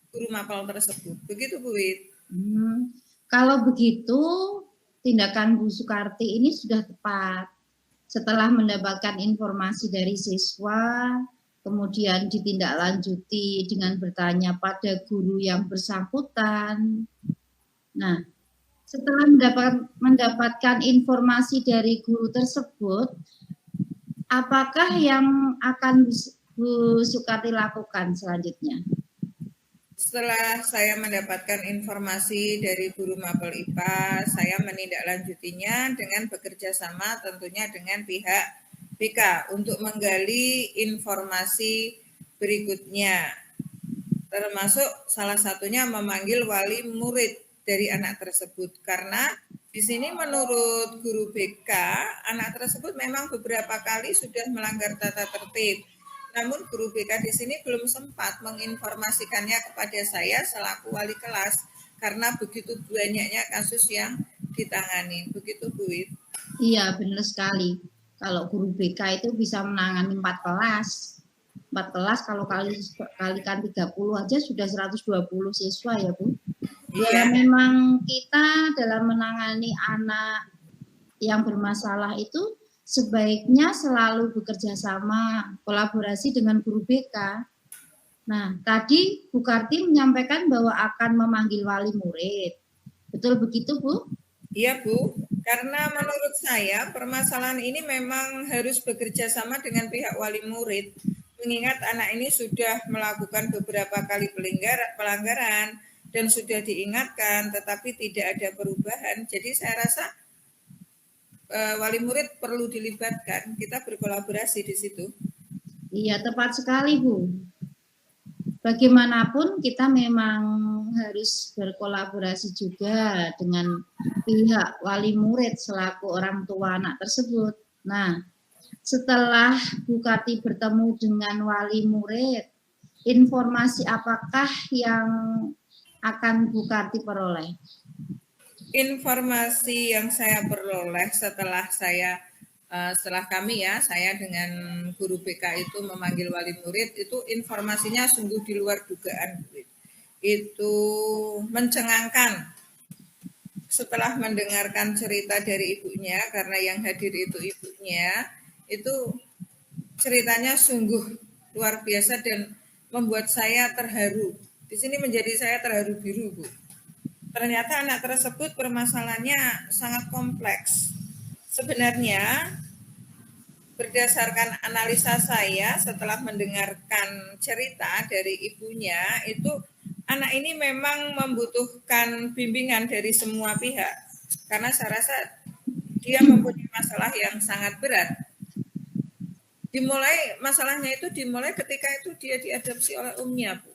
guru mapel tersebut. Begitu Bu Wit. Kalau begitu, tindakan Bu Sukarti ini sudah tepat. Setelah mendapatkan informasi dari siswa, kemudian ditindaklanjuti dengan bertanya pada guru yang bersangkutan. Nah, setelah mendapatkan informasi dari guru tersebut, apakah yang akan Bu Sukarti lakukan selanjutnya? Setelah saya mendapatkan informasi dari guru mapel IPA, saya menindaklanjutinya dengan bekerja sama tentunya dengan pihak BK untuk menggali informasi berikutnya. Termasuk salah satunya memanggil wali murid dari anak tersebut karena di sini menurut guru BK anak tersebut memang beberapa kali sudah melanggar tata tertib. Namun guru BK di sini belum sempat menginformasikannya kepada saya selaku wali kelas karena begitu banyaknya kasus yang ditangani. Begitu Bu Wit. Iya, benar sekali. Kalau guru BK itu bisa menangani 4 kelas. 4 kelas kalau kalikan 30 aja sudah 120 siswa ya Bu. Ya memang kita dalam menangani anak yang bermasalah itu sebaiknya selalu bekerja sama, kolaborasi dengan guru BK. Nah, tadi Bu Karti menyampaikan bahwa akan memanggil wali murid. Betul begitu, Bu? Iya, Bu. Karena menurut saya permasalahan ini memang harus bekerja sama dengan pihak wali murid. Mengingat anak ini sudah melakukan beberapa kali pelanggaran dan sudah diingatkan tetapi tidak ada perubahan. Jadi saya rasa wali murid perlu dilibatkan. Kita berkolaborasi di situ. Iya, tepat sekali, Bu. Bagaimanapun kita memang harus berkolaborasi juga dengan pihak wali murid selaku orang tua anak tersebut. Nah, setelah Bu Karti bertemu dengan wali murid, informasi apakah yang akan Bu Karti peroleh? Informasi yang saya peroleh setelah kami ya, saya dengan guru BK itu memanggil wali murid, itu informasinya sungguh di luar dugaan. Itu mencengangkan. Setelah mendengarkan cerita dari ibunya, karena yang hadir itu ibunya, itu ceritanya sungguh luar biasa dan membuat saya terharu. Di sini menjadi saya terharu biru, Bu. Ternyata anak tersebut permasalahannya sangat kompleks. Sebenarnya berdasarkan analisa saya setelah mendengarkan cerita dari ibunya, itu anak ini memang membutuhkan bimbingan dari semua pihak. Karena saya rasa dia mempunyai masalah yang sangat berat. Masalahnya itu dimulai ketika itu dia diadopsi oleh omnya, Bu.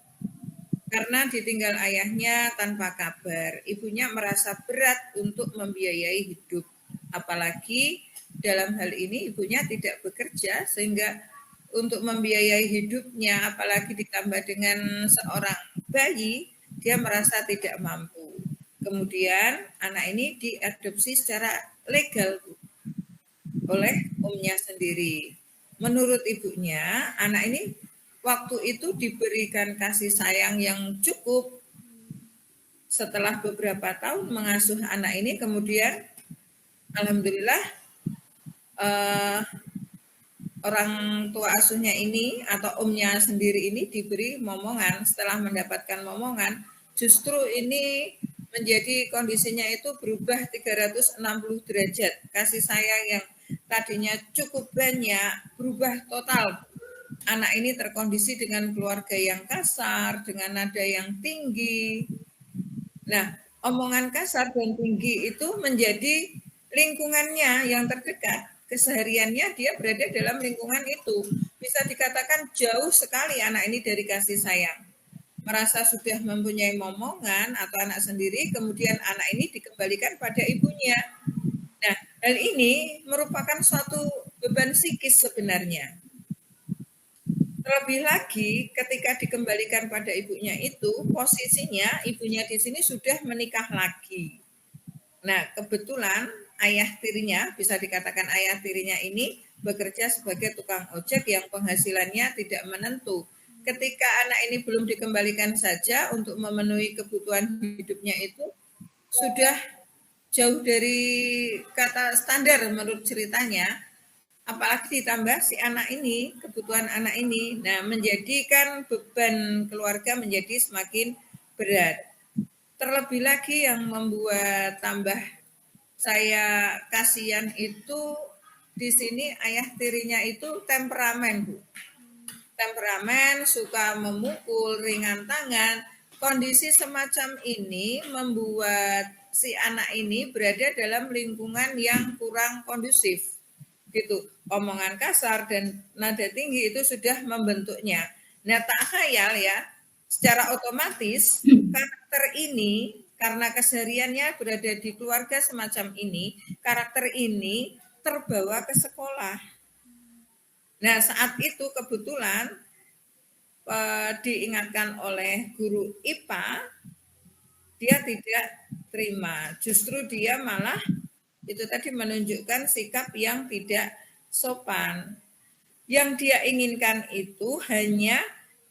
Karena ditinggal ayahnya tanpa kabar, ibunya merasa berat untuk membiayai hidup. Apalagi dalam hal ini ibunya tidak bekerja, sehingga untuk membiayai hidupnya, apalagi ditambah dengan seorang bayi, dia merasa tidak mampu. Kemudian anak ini diadopsi secara legal oleh omnya sendiri. Menurut ibunya, anak ini waktu itu diberikan kasih sayang yang cukup. Setelah beberapa tahun mengasuh anak ini, kemudian alhamdulillah orang tua asuhnya ini atau omnya sendiri ini diberi momongan. Setelah mendapatkan momongan, justru ini menjadi kondisinya itu berubah 360 derajat. Kasih sayang yang tadinya cukup banyak berubah total. Anak ini terkondisi dengan keluarga yang kasar, dengan nada yang tinggi. Nah, omongan kasar dan tinggi itu menjadi lingkungannya yang terdekat. Kesehariannya dia berada dalam lingkungan itu. Bisa dikatakan jauh sekali anak ini dari kasih sayang. Merasa sudah mempunyai momongan atau anak sendiri, kemudian anak ini dikembalikan pada ibunya. Nah, hal ini merupakan suatu beban psikis sebenarnya. Terlebih lagi ketika dikembalikan pada ibunya itu, posisinya ibunya di sini sudah menikah lagi. Nah, kebetulan ayah tirinya, bisa dikatakan ayah tirinya ini bekerja sebagai tukang ojek yang penghasilannya tidak menentu. Ketika anak ini belum dikembalikan saja untuk memenuhi kebutuhan hidupnya itu sudah jauh dari kata standar menurut ceritanya, apalagi ditambah si anak ini, kebutuhan anak ini, nah menjadikan beban keluarga menjadi semakin berat. Terlebih lagi yang membuat tambah saya kasihan itu di sini ayah tirinya itu temperamen, Bu. Temperamen, suka memukul, ringan tangan. Kondisi semacam ini membuat si anak ini berada dalam lingkungan yang kurang kondusif. Gitu. Omongan kasar dan nada tinggi itu sudah membentuknya. Nah, tak khayal ya, secara otomatis karakter ini karena kesehariannya berada di keluarga semacam ini, karakter ini terbawa ke sekolah. Nah, saat itu kebetulan diingatkan oleh guru IPA, dia tidak terima. Justru dia malah itu tadi menunjukkan sikap yang tidak sopan. Yang dia inginkan itu hanya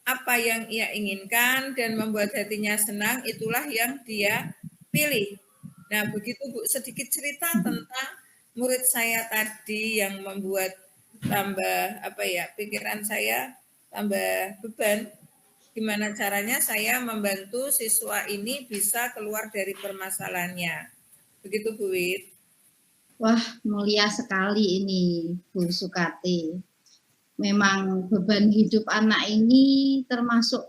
apa yang ia inginkan dan membuat hatinya senang, itulah yang dia pilih. Nah, begitu Bu, sedikit cerita tentang murid saya tadi yang membuat tambah pikiran saya tambah beban. gimana caranya saya membantu siswa ini bisa keluar dari permasalahannya. Begitu Bu Wit. Wah, mulia sekali ini Bu Sukarti. Memang beban hidup anak ini termasuk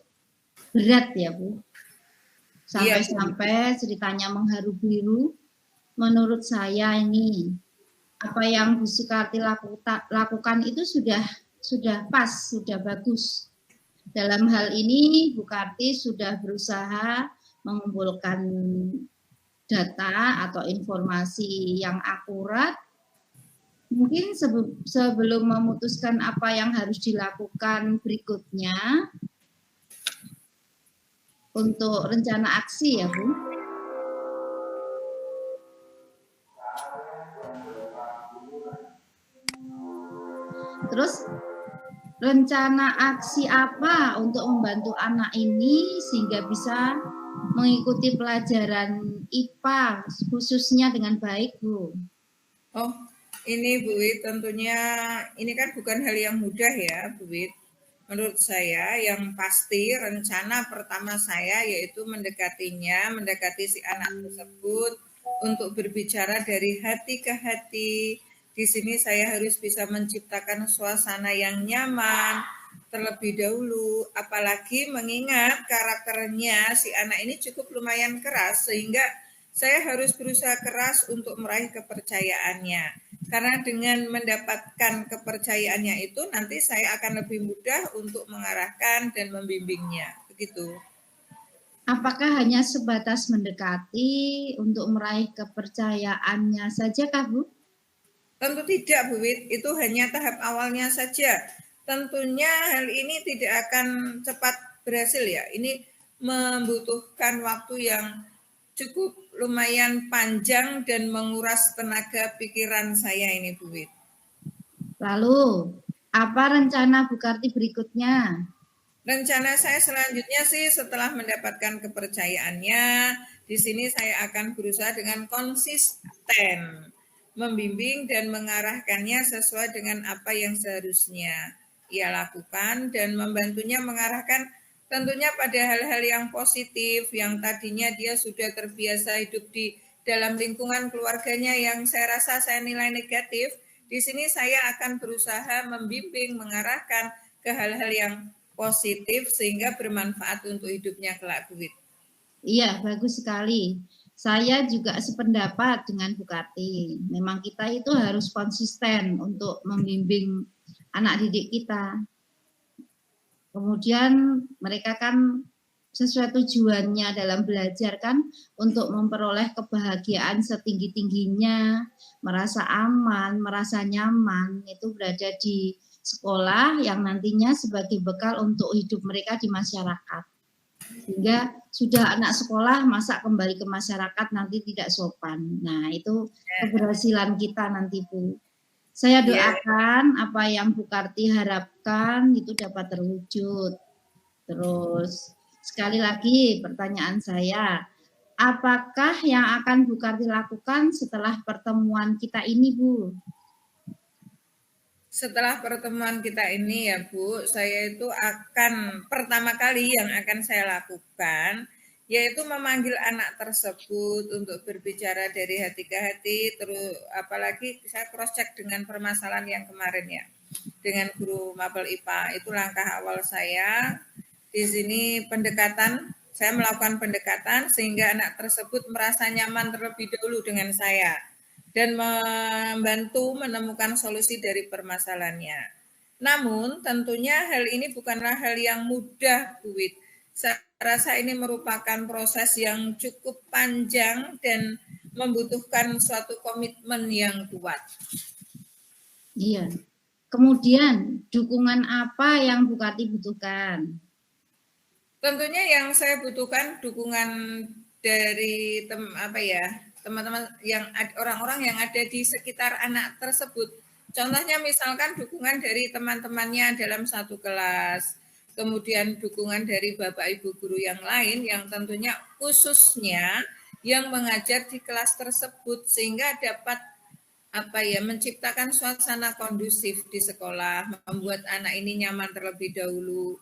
berat ya Bu. Sampai-sampai ceritanya mengharu biru. Menurut saya ini apa yang Bu Sukarti lakukan itu sudah pas, sudah bagus. Dalam hal ini Bu Karti sudah berusaha mengumpulkan data atau informasi yang akurat. Mungkin sebelum memutuskan apa yang harus dilakukan berikutnya untuk rencana aksi ya Bu. Terus rencana aksi apa untuk membantu anak ini sehingga bisa mengikuti pelajaran IPA khususnya dengan baik, Bu? Oh, ini Bu Wit, tentunya ini kan bukan hal yang mudah ya, Bu Wit. Menurut saya yang pasti rencana pertama saya yaitu mendekati si anak tersebut untuk berbicara dari hati ke hati. Di sini saya harus bisa menciptakan suasana yang nyaman terlebih dahulu, apalagi mengingat karakternya si anak ini cukup lumayan keras sehingga saya harus berusaha keras untuk meraih kepercayaannya. Karena dengan mendapatkan kepercayaannya itu nanti saya akan lebih mudah untuk mengarahkan dan membimbingnya. Begitu. Apakah hanya sebatas mendekati untuk meraih kepercayaannya saja kah, Bu? Tentu tidak, Bu Wit. Itu hanya tahap awalnya saja. Tentunya hal ini tidak akan cepat berhasil ya. Ini membutuhkan waktu yang cukup lumayan panjang dan menguras tenaga pikiran saya ini, Bu Wit. Lalu, apa rencana Bu Karti berikutnya? Rencana saya selanjutnya sih setelah mendapatkan kepercayaannya, di sini saya akan berusaha dengan konsisten membimbing dan mengarahkannya sesuai dengan apa yang seharusnya ia lakukan dan membantunya mengarahkan tentunya pada hal-hal yang positif yang tadinya dia sudah terbiasa hidup di dalam lingkungan keluarganya yang saya rasa saya nilai negatif. Di sini saya akan berusaha membimbing, mengarahkan ke hal-hal yang positif sehingga bermanfaat untuk hidupnya kelak, Bu Wit. Iya, bagus sekali. Saya juga sependapat dengan Bu Karti. Memang kita itu harus konsisten untuk membimbing anak didik kita. Kemudian mereka kan sesuai tujuannya dalam belajar kan untuk memperoleh kebahagiaan setinggi-tingginya, merasa aman, merasa nyaman, itu berada di sekolah yang nantinya sebagai bekal untuk hidup mereka di masyarakat. Sehingga sudah anak sekolah masa kembali ke masyarakat nanti tidak sopan. Nah, itu keberhasilan kita nanti, Bu. Saya doakan apa yang Bu Karti harapkan itu dapat terwujud. Terus sekali lagi pertanyaan saya, apakah yang akan Bu Karti lakukan setelah pertemuan kita ini, Bu? Setelah pertemuan kita ini ya Bu, saya itu akan pertama kali yang akan saya lakukan yaitu memanggil anak tersebut untuk berbicara dari hati ke hati, terus apalagi saya cross check dengan permasalahan yang kemarin ya dengan guru mapel IPA. Itu langkah awal saya. Di sini pendekatan, saya melakukan pendekatan sehingga anak tersebut merasa nyaman terlebih dahulu dengan saya dan membantu menemukan solusi dari permasalahannya. Namun tentunya hal ini bukanlah hal yang mudah, Bu Wit. Saya rasa ini merupakan proses yang cukup panjang dan membutuhkan suatu komitmen yang kuat. Iya. Kemudian dukungan apa yang Bu Karti butuhkan? Tentunya yang saya butuhkan dukungan dari teman-teman yang orang-orang yang ada di sekitar anak tersebut. Contohnya misalkan dukungan dari teman-temannya dalam satu kelas, kemudian dukungan dari Bapak Ibu guru yang lain yang tentunya khususnya yang mengajar di kelas tersebut sehingga dapat menciptakan suasana kondusif di sekolah, membuat anak ini nyaman terlebih dahulu.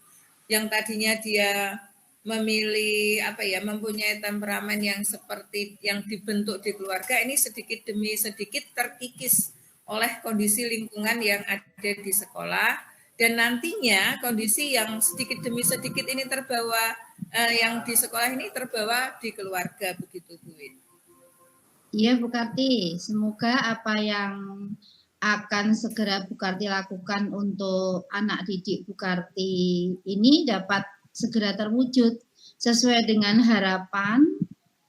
yang tadinya dia memilih mempunyai temperamen yang seperti yang dibentuk di keluarga, ini sedikit demi sedikit terkikis oleh kondisi lingkungan yang ada di sekolah, dan nantinya kondisi yang sedikit demi sedikit ini terbawa yang di sekolah ini terbawa di keluarga, begitu Bu Wit. Iya Bu Karti, semoga apa yang akan segera Bu Karti lakukan untuk anak didik Bu Karti ini dapat segera terwujud sesuai dengan harapan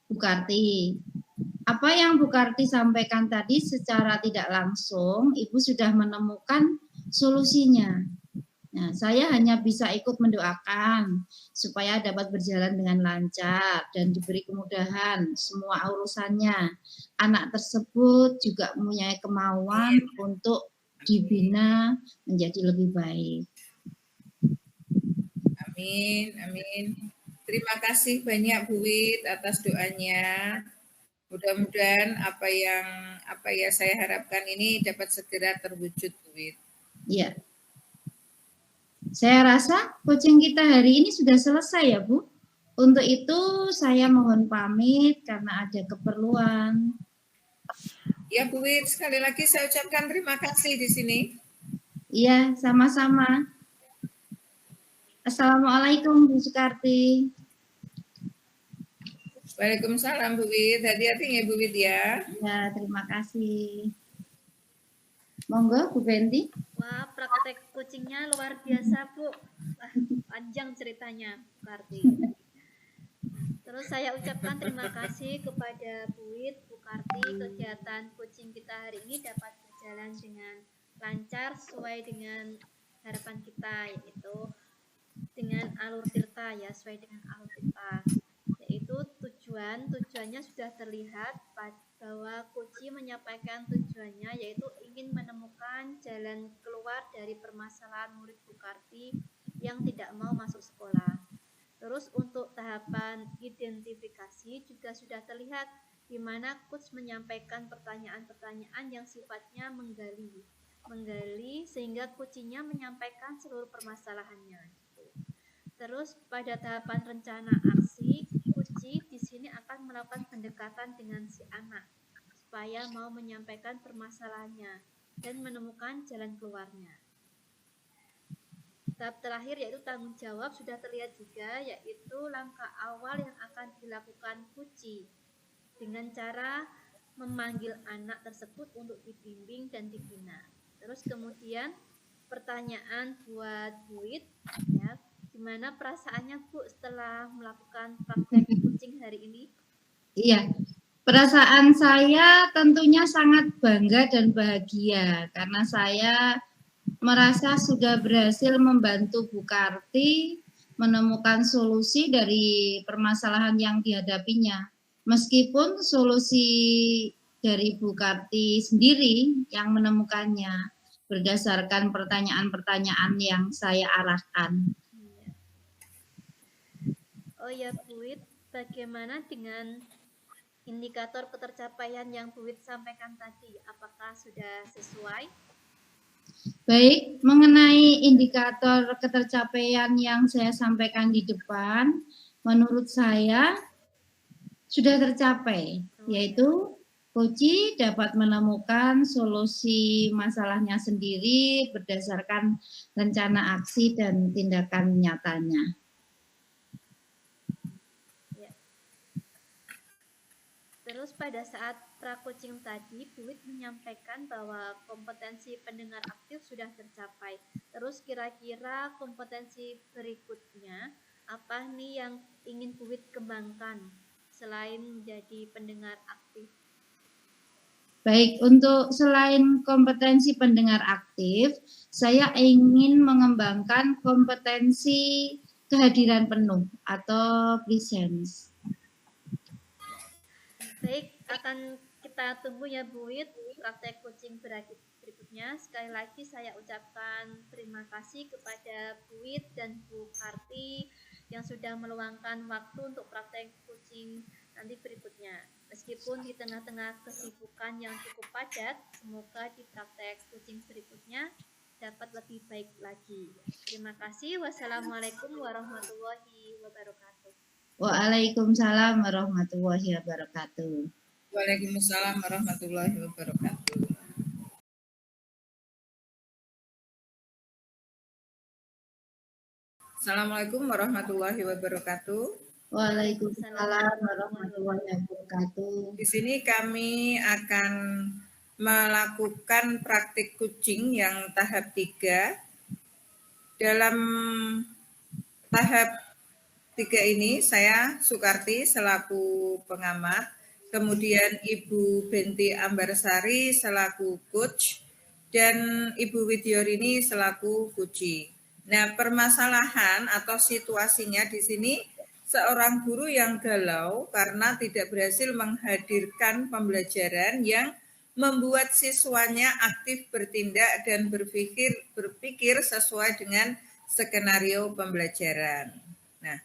Bu Karti. Apa yang Bu Karti sampaikan tadi secara tidak langsung, Ibu sudah menemukan solusinya. Nah, saya hanya bisa ikut mendoakan supaya dapat berjalan dengan lancar dan diberi kemudahan semua urusannya. Anak tersebut juga mempunyai kemauan untuk dibina menjadi lebih baik. Amin, amin. Terima kasih banyak Bu Wit atas doanya. Mudah-mudahan apa yang saya harapkan ini dapat segera terwujud, Bu Wit. Iya. Saya rasa coaching kita hari ini sudah selesai ya Bu. Untuk itu saya mohon pamit karena ada keperluan. Ya Bu Wit, sekali lagi saya ucapkan terima kasih di sini. Iya, sama-sama. Assalamualaikum Bu Sukarti. Waalaikumsalam Bu Wit, hati-hati ya Bu Wit ya. Ya, terima kasih. Monggo Bu Benti. Wah, praktek coachingnya luar biasa Bu. Wah, panjang ceritanya Bu Karti. Terus saya ucapkan terima kasih kepada Bu Wit, Bu Karti. Kegiatan coaching kita hari ini dapat berjalan dengan lancar sesuai dengan harapan kita, yaitu dengan alur tirta ya, sesuai dengan alur tirta. Yaitu tujuannya sudah terlihat bahwa coach menyampaikan tujuannya yaitu ingin menemukan jalan keluar dari permasalahan murid Bu Karti yang tidak mau masuk sekolah. Terus untuk tahapan identifikasi juga sudah terlihat di mana coach menyampaikan pertanyaan-pertanyaan yang sifatnya menggali sehingga coachnya menyampaikan seluruh permasalahannya. Terus pada tahapan rencana aksi, coach di sini akan melakukan pendekatan dengan si anak supaya mau menyampaikan permasalahannya dan menemukan jalan keluarnya. Tahap terakhir yaitu tanggung jawab sudah terlihat juga, yaitu langkah awal yang akan dilakukan coach dengan cara memanggil anak tersebut untuk dibimbing dan dibina. Terus kemudian pertanyaan buat Bu Wit, ya, gimana perasaannya Bu setelah melakukan praktek coaching hari ini? Iya, perasaan saya tentunya sangat bangga dan bahagia karena saya merasa sudah berhasil membantu Bu Karti menemukan solusi dari permasalahan yang dihadapinya. Meskipun solusi dari Bu Karti sendiri yang menemukannya berdasarkan pertanyaan-pertanyaan yang saya arahkan. Oh ya Bu Wit, bagaimana dengan indikator ketercapaian yang Bu Wit sampaikan tadi? Apakah sudah sesuai? Baik, mengenai indikator ketercapaian yang saya sampaikan di depan, menurut saya sudah tercapai, yaitu coach dapat menemukan solusi masalahnya sendiri berdasarkan rencana aksi dan tindakan nyatanya. Ya. Terus pada saat pra-coaching tadi, Bu Wit menyampaikan bahwa kompetensi pendengar aktif sudah tercapai. Terus kira-kira kompetensi berikutnya apa nih yang ingin Bu Wit kembangkan selain menjadi pendengar aktif? Baik, untuk selain kompetensi pendengar aktif, saya ingin mengembangkan kompetensi kehadiran penuh atau presence. Baik, akan kita tunggu ya Bu Wit praktek coaching berikutnya. Sekali lagi saya ucapkan terima kasih kepada Bu Wit dan Bu Karti yang sudah meluangkan waktu untuk praktek coaching nanti berikutnya. Meskipun di tengah-tengah kesibukan yang cukup padat, semoga di praktek coaching berikutnya dapat lebih baik lagi. Terima kasih. Wassalamualaikum warahmatullahi wabarakatuh. Waalaikumsalam warahmatullahi wabarakatuh. Waalaikumsalam warahmatullahi wabarakatuh. Assalamualaikum warahmatullahi wabarakatuh. Waalaikumsalam warahmatullahi wabarakatuh. Di sini kami akan melakukan praktik kucing yang tahap 3. Dalam tahap 3 ini saya Sukarti selaku pengamat, kemudian Ibu Benti Ambarsari selaku coach, dan Ibu Widyorini selaku kucing. Nah, permasalahan atau situasinya di sini seorang guru yang galau karena tidak berhasil menghadirkan pembelajaran yang membuat siswanya aktif bertindak dan berpikir sesuai dengan skenario pembelajaran. Nah,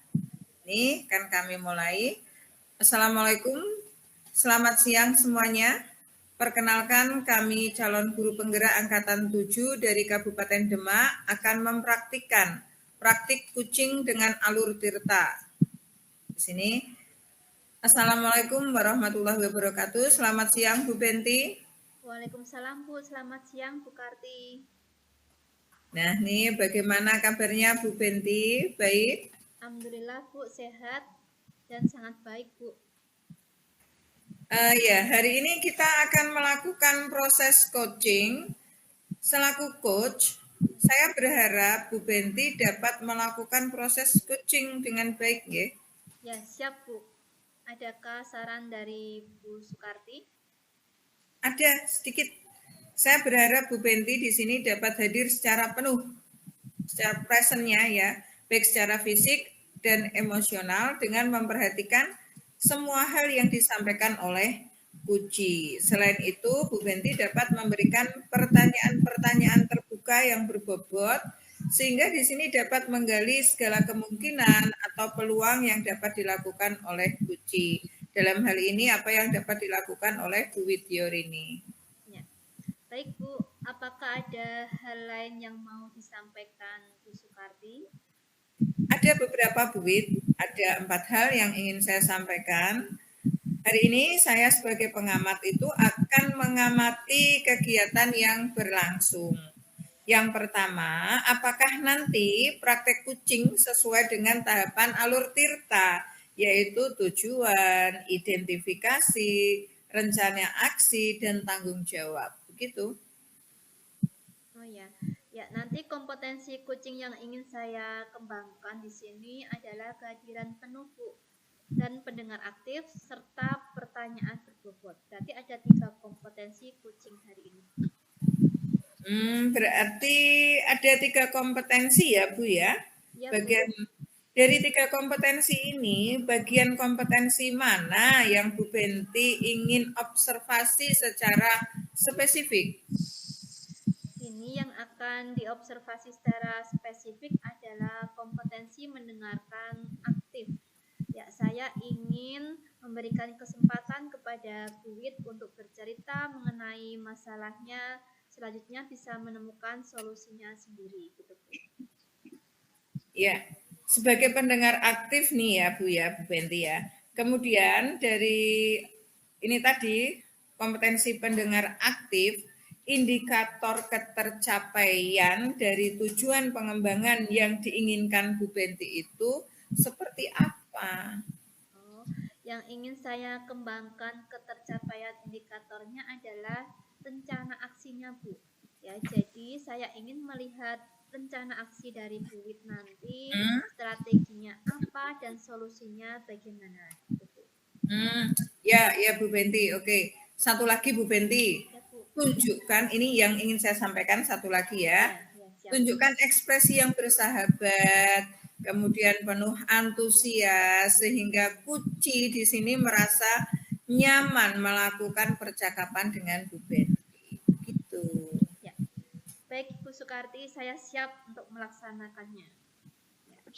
ini kan kami mulai. Assalamualaikum, selamat siang semuanya. Perkenalkan, kami calon guru penggerak Angkatan 7 dari Kabupaten Demak akan mempraktikkan praktik kucing dengan alur tirta. Di sini, Assalamualaikum warahmatullahi wabarakatuh. Selamat siang Bu Benti. Waalaikumsalam Bu, selamat siang Bu Karti. Nah, ini bagaimana kabarnya Bu Benti? Baik? Alhamdulillah Bu, sehat dan sangat baik Bu. Ya, hari ini kita akan melakukan proses coaching. Selaku coach, saya berharap Bu Benti dapat melakukan proses coaching dengan baik, ya. Ya, siap Bu. Adakah saran dari Bu Sukarti? Ada sedikit. Saya berharap Bu Benti di sini dapat hadir secara penuh, secara presentnya ya, baik secara fisik dan emosional dengan memperhatikan semua hal yang disampaikan oleh Puji. Selain itu, Bu Benti dapat memberikan pertanyaan-pertanyaan terbuka yang berbobot, sehingga di sini dapat menggali segala kemungkinan atau peluang yang dapat dilakukan oleh Puji. Dalam hal ini, apa yang dapat dilakukan oleh Bu Widyorini? Ya. Baik Bu, apakah ada hal lain yang mau disampaikan Bu Sukarti? Ada beberapa Bu Wid, ada 4 hal yang ingin saya sampaikan. Hari ini saya sebagai pengamat itu akan mengamati kegiatan yang berlangsung. Yang pertama, apakah nanti praktek kucing sesuai dengan tahapan alur tirta, yaitu tujuan, identifikasi, rencana aksi, dan tanggung jawab. Begitu. Oh ya, ya nanti kompetensi kucing yang ingin saya kembangkan di sini adalah kehadiran penuh Bu dan pendengar aktif serta pertanyaan berbobot. Berarti ada 3 kompetensi kucing hari ini. Berarti ada 3 kompetensi ya Bu ya? Ya, Bagian dari 3 kompetensi ini, bagian kompetensi mana yang Bu Benti ingin observasi secara spesifik? Ini yang akan diobservasi secara spesifik adalah kompetensi mendengarkan aktif. Ya, saya ingin memberikan kesempatan kepada Bu Wid untuk bercerita mengenai masalahnya, selanjutnya bisa menemukan solusinya sendiri gitu Bu. Ya, sebagai pendengar aktif nih ya Bu Benti ya. Kemudian dari ini tadi kompetensi pendengar aktif, indikator ketercapaian dari tujuan pengembangan yang diinginkan Bu Benti itu seperti apa? Yang ingin saya kembangkan ketercapaian indikatornya adalah rencana aksinya Bu. Ya, jadi saya ingin melihat rencana aksi dari Bu Wid nanti, strateginya apa dan solusinya bagaimana. Ya Bu Benti. Oke. Satu lagi Bu Benti. Ya, Bu. Tunjukkan, ini yang ingin saya sampaikan satu lagi ya. Ya, Tunjukkan ekspresi yang bersahabat, kemudian penuh antusias sehingga Puci di sini merasa nyaman melakukan percakapan dengan Bu Benti. Gitu. Ya. Baik Bu Sukarti, saya siap untuk melaksanakannya.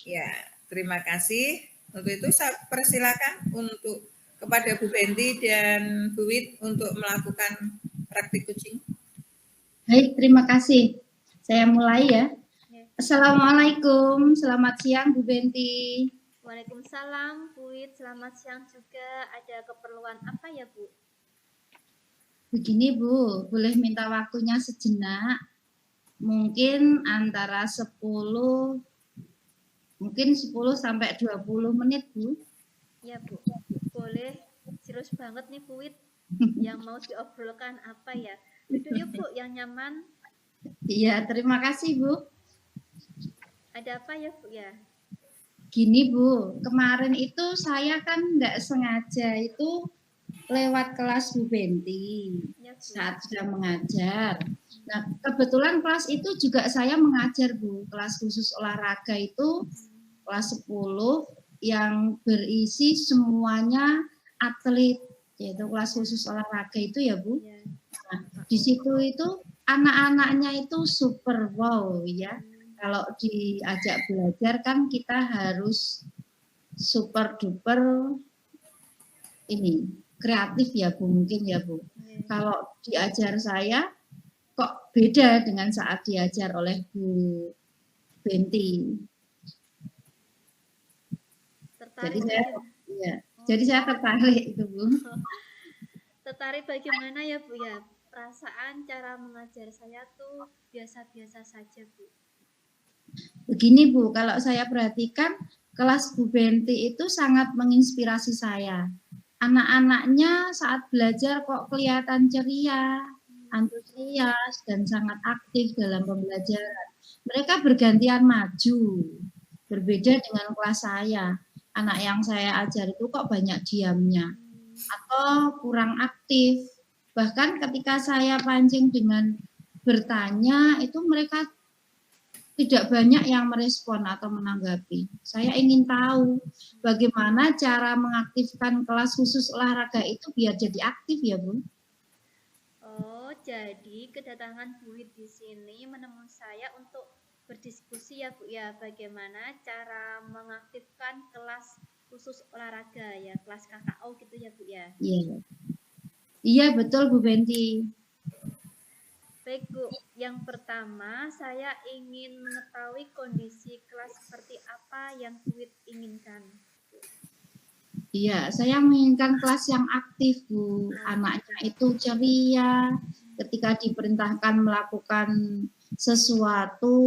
Ya, terima kasih. Untuk itu saya persilakan untuk kepada Bu Benti dan Bu Wid untuk melakukan praktik kucing. Baik, terima kasih. Saya mulai ya. Ya. Assalamualaikum, selamat siang Bu Benti. Waalaikumsalam, Bu Wit. Selamat siang juga. Ada keperluan apa ya, Bu? Begini Bu, boleh minta waktunya sejenak? Mungkin antara 10 sampai 20 menit Bu. Ya, Bu. Boleh. Serius banget nih, Bu Wit. Yang mau diobrolkan apa ya? Duduk yuk, Bu, yang nyaman. Iya, terima kasih Bu. Ada apa ya, Bu ya? Gini Bu, kemarin itu saya kan nggak sengaja itu lewat kelas Bu Benti Ya, Bu. saat sedang mengajar. Nah, kebetulan kelas itu juga saya mengajar Bu, kelas khusus olahraga itu kelas 10 yang berisi semuanya atlet, yaitu kelas khusus olahraga itu ya Bu. Ya. Nah, di situ itu anak-anaknya itu super wow ya. Kalau diajak belajar kan kita harus super duper ini kreatif ya Bu, mungkin ya Bu. Ya. Kalau diajar saya kok beda dengan saat diajar oleh Bu Benti. Tertarik Jadi saya tertarik itu Bu. Tertarik bagaimana ya, Bu ya? Perasaan cara mengajar saya tuh biasa-biasa saja, Bu. Begini Bu, kalau saya perhatikan kelas Bu Benti itu sangat menginspirasi saya. Anak-anaknya saat belajar kok kelihatan ceria, antusias, dan sangat aktif dalam pembelajaran. Mereka bergantian maju, berbeda dengan kelas saya. Anak yang saya ajar itu kok banyak diamnya, atau kurang aktif. Bahkan ketika saya pancing dengan bertanya, itu mereka tidak banyak yang merespon atau menanggapi. Saya ingin tahu bagaimana cara mengaktifkan kelas khusus olahraga itu biar jadi aktif ya Bu. Oh, jadi kedatangan Bu Wit di sini menemui saya untuk berdiskusi ya Bu ya, bagaimana cara mengaktifkan kelas khusus olahraga ya, kelas KKO gitu ya Bu ya. Iya. Iya betul Bu Benti. Baik Bu, yang pertama saya ingin mengetahui kondisi kelas seperti apa yang Bu Wit inginkan. Iya, saya menginginkan kelas yang aktif Bu. Anaknya itu ceria, ketika diperintahkan melakukan sesuatu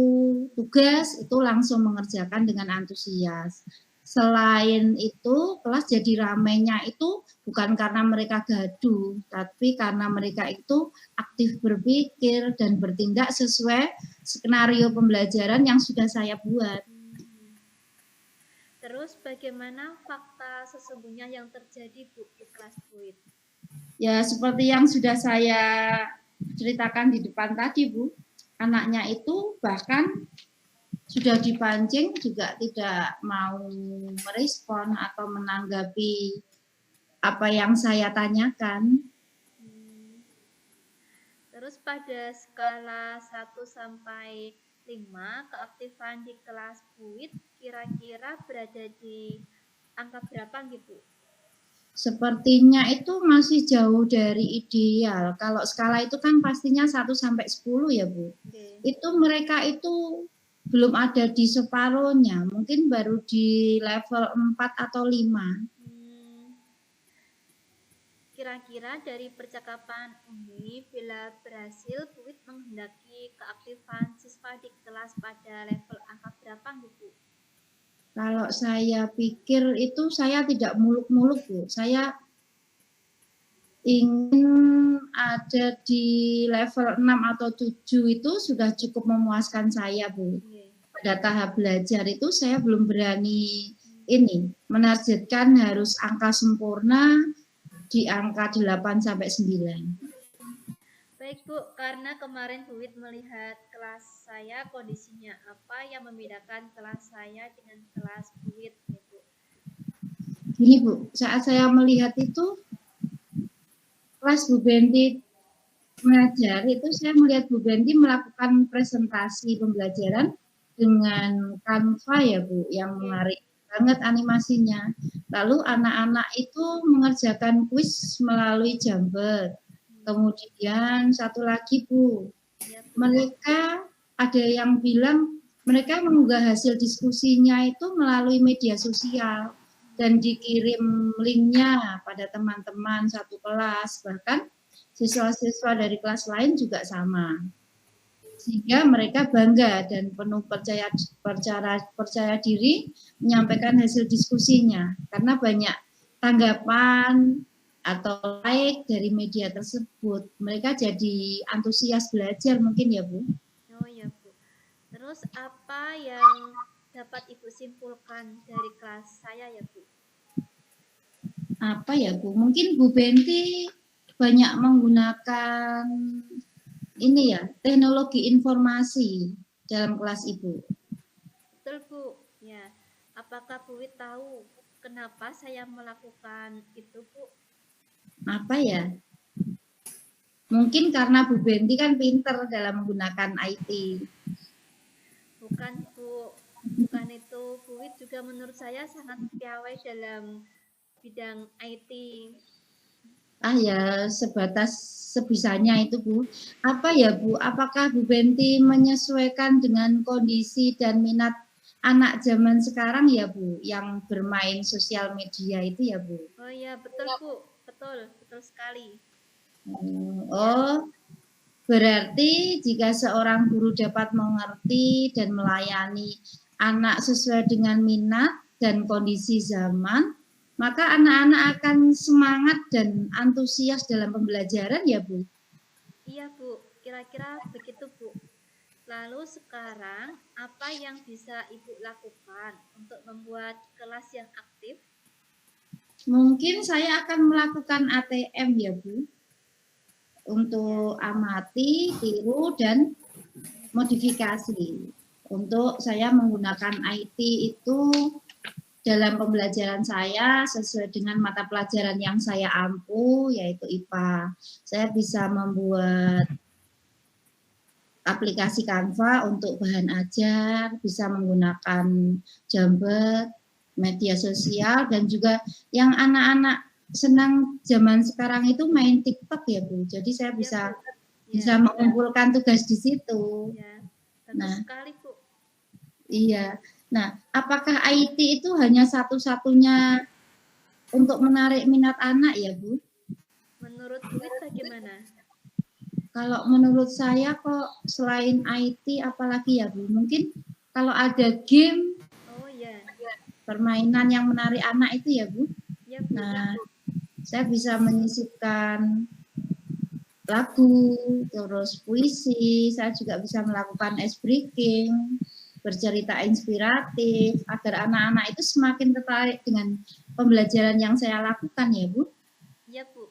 tugas itu langsung mengerjakan dengan antusias. Selain itu, kelas jadi ramainya itu bukan karena mereka gaduh, tapi karena mereka itu aktif berpikir dan bertindak sesuai skenario pembelajaran yang sudah saya buat. Terus bagaimana fakta sesungguhnya yang terjadi Bu di kelas Bu Wit? Ya, seperti yang sudah saya ceritakan di depan tadi Bu, anaknya itu bahkan sudah dipancing juga tidak mau merespon atau menanggapi apa yang saya tanyakan. Terus pada skala 1 sampai 5, keaktifan di kelas Bu Wit kira-kira berada di angka berapa gitu? Sepertinya itu masih jauh dari ideal. Kalau skala itu kan pastinya 1 sampai 10 ya Bu. Itu mereka itu belum ada di separuhnya, mungkin baru di level 4 atau 5. Kira-kira dari percakapan ini, bila berhasil, Bu Wit menghendaki keaktifan siswa di kelas pada level angka berapa gitu? Kalau saya pikir itu saya tidak muluk-muluk Bu. Saya ingin ada di level 6 atau 7 itu sudah cukup memuaskan saya Bu. Pada tahap belajar itu saya belum berani ini menargetkan harus angka sempurna di angka 8 sampai 9. Baik Bu, karena kemarin Bu Wit melihat kelas saya kondisinya apa yang membedakan kelas saya dengan kelas Bu Wit ya Bu? Gini Bu, saat saya melihat itu kelas Bu Benti mengajar itu saya melihat Bu Benti melakukan presentasi pembelajaran dengan Canva ya Bu, yang menarik banget animasinya. Lalu anak-anak itu mengerjakan kuis melalui Jamber. Kemudian satu lagi Bu, mereka ada yang bilang mereka mengunggah hasil diskusinya itu melalui media sosial dan dikirim linknya pada teman-teman satu kelas, bahkan siswa-siswa dari kelas lain juga sama. Sehingga mereka bangga dan penuh percaya diri menyampaikan hasil diskusinya karena banyak tanggapan atau like dari media tersebut. Mereka jadi antusias belajar mungkin ya Bu. Oh ya Bu. Terus apa yang dapat Ibu simpulkan dari kelas saya ya Bu? Apa ya Bu? Mungkin Bu Benti banyak menggunakan ini ya, teknologi informasi dalam kelas Ibu. Betul Bu. Ya. Apakah Bu Wit tahu kenapa saya melakukan itu Bu? Apa ya? Mungkin karena Bu Benti kan pinter dalam menggunakan IT. Bukan Bu. Bukan itu. Bu Wit juga menurut saya sangat piawai dalam bidang IT. Ah ya, sebatas sebisanya itu Bu. Apa ya Bu? Apakah Bu Benti menyesuaikan dengan kondisi dan minat anak zaman sekarang ya Bu, yang bermain sosial media itu ya Bu? Oh iya, betul Bu. Betul, betul sekali. Oh, berarti jika seorang guru dapat mengerti dan melayani anak sesuai dengan minat dan kondisi zaman, maka anak-anak akan semangat dan antusias dalam pembelajaran ya Bu? Iya Bu, kira-kira begitu Bu. Lalu sekarang, apa yang bisa Ibu lakukan untuk membuat kelas yang aktif? Mungkin saya akan melakukan ATM ya Bu, untuk amati, tiru, dan modifikasi. Untuk saya menggunakan IT itu dalam pembelajaran saya sesuai dengan mata pelajaran yang saya ampu, yaitu IPA. Saya bisa membuat aplikasi Canva untuk bahan ajar, bisa menggunakan Jamber, media sosial, dan juga yang anak-anak senang zaman sekarang itu main TikTok ya Bu. Jadi saya bisa Ya, mengumpulkan tugas di situ. ya. Bagus sekali Bu. Iya. Nah, apakah IT itu hanya satu-satunya untuk menarik minat anak ya Bu? Menurut Bu Wit bagaimana? Kalau menurut saya kok selain IT apalagi ya Bu? Mungkin kalau ada game Oh ya, permainan yang menarik anak itu ya Bu. ya Bu. Nah, saya bisa menyisipkan lagu, terus puisi, saya juga bisa melakukan ice breaking, bercerita inspiratif, agar anak-anak itu semakin tertarik dengan pembelajaran yang saya lakukan ya Bu. Ya Bu.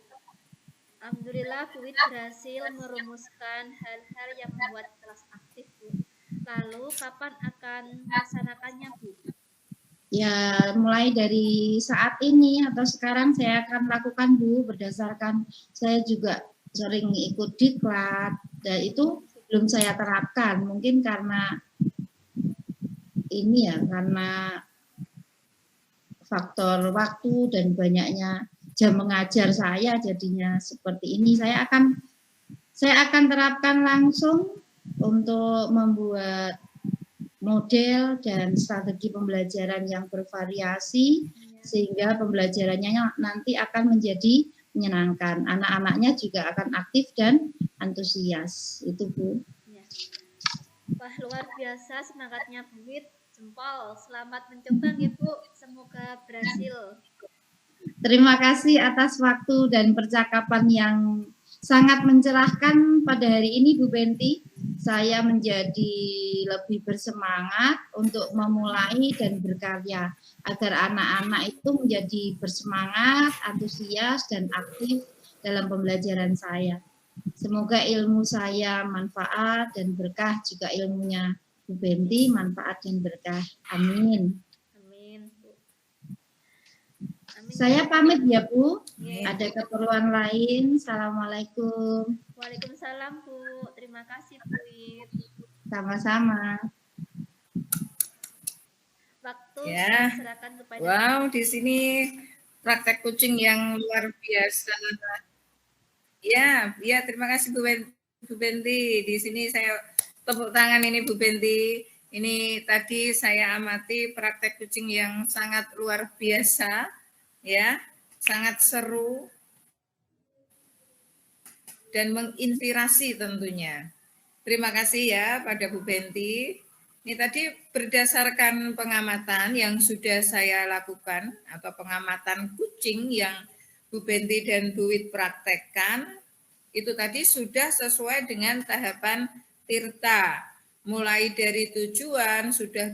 Alhamdulillah Bu Wit berhasil merumuskan hal-hal yang membuat kelas aktif Bu. Lalu kapan akan melaksanakannya Bu? Ya, mulai dari saat ini atau sekarang saya akan lakukan Bu, berdasarkan saya juga sering ikut diklat, dan itu belum saya terapkan, mungkin karena ini ya, karena faktor waktu dan banyaknya jam mengajar saya, jadinya seperti ini. Saya akan terapkan langsung untuk membuat model dan strategi pembelajaran yang bervariasi, sehingga pembelajarannya nanti akan menjadi menyenangkan. Anak-anaknya juga akan aktif dan antusias. Itu Bu. Ya. Wah, luar biasa semangatnya Bu Wit. Jempol. Selamat mencoba ya Bu. Semoga berhasil. Terima kasih atas waktu dan percakapan yang sangat mencerahkan pada hari ini Bu Benti. Saya menjadi lebih bersemangat untuk memulai dan berkarya agar anak-anak itu menjadi bersemangat, antusias, dan aktif dalam pembelajaran saya. Semoga ilmu saya manfaat dan berkah, juga ilmunya Bu Benti manfaat dan berkah. Amin. Amin Bu. Amin. Saya pamit ya Bu. Ya. Ada keperluan lain. Assalamualaikum. Waalaikumsalam Bu. Terima kasih Bu Wit. Sama-sama. Waktu Ya. diserahkan kepada Wow, di sini praktek kucing yang luar biasa. Ya, terima kasih Bu Benti. Di sini saya tepuk tangan ini Bu Benti. Ini tadi saya amati praktek kucing yang sangat luar biasa, ya, sangat seru dan menginspirasi tentunya. Terima kasih ya pada Bu Benti. Ini tadi berdasarkan pengamatan yang sudah saya lakukan atau pengamatan kucing yang Bu Benti dan Bu Wit praktekkan, itu tadi sudah sesuai dengan tahapan Tirta. Mulai dari tujuan sudah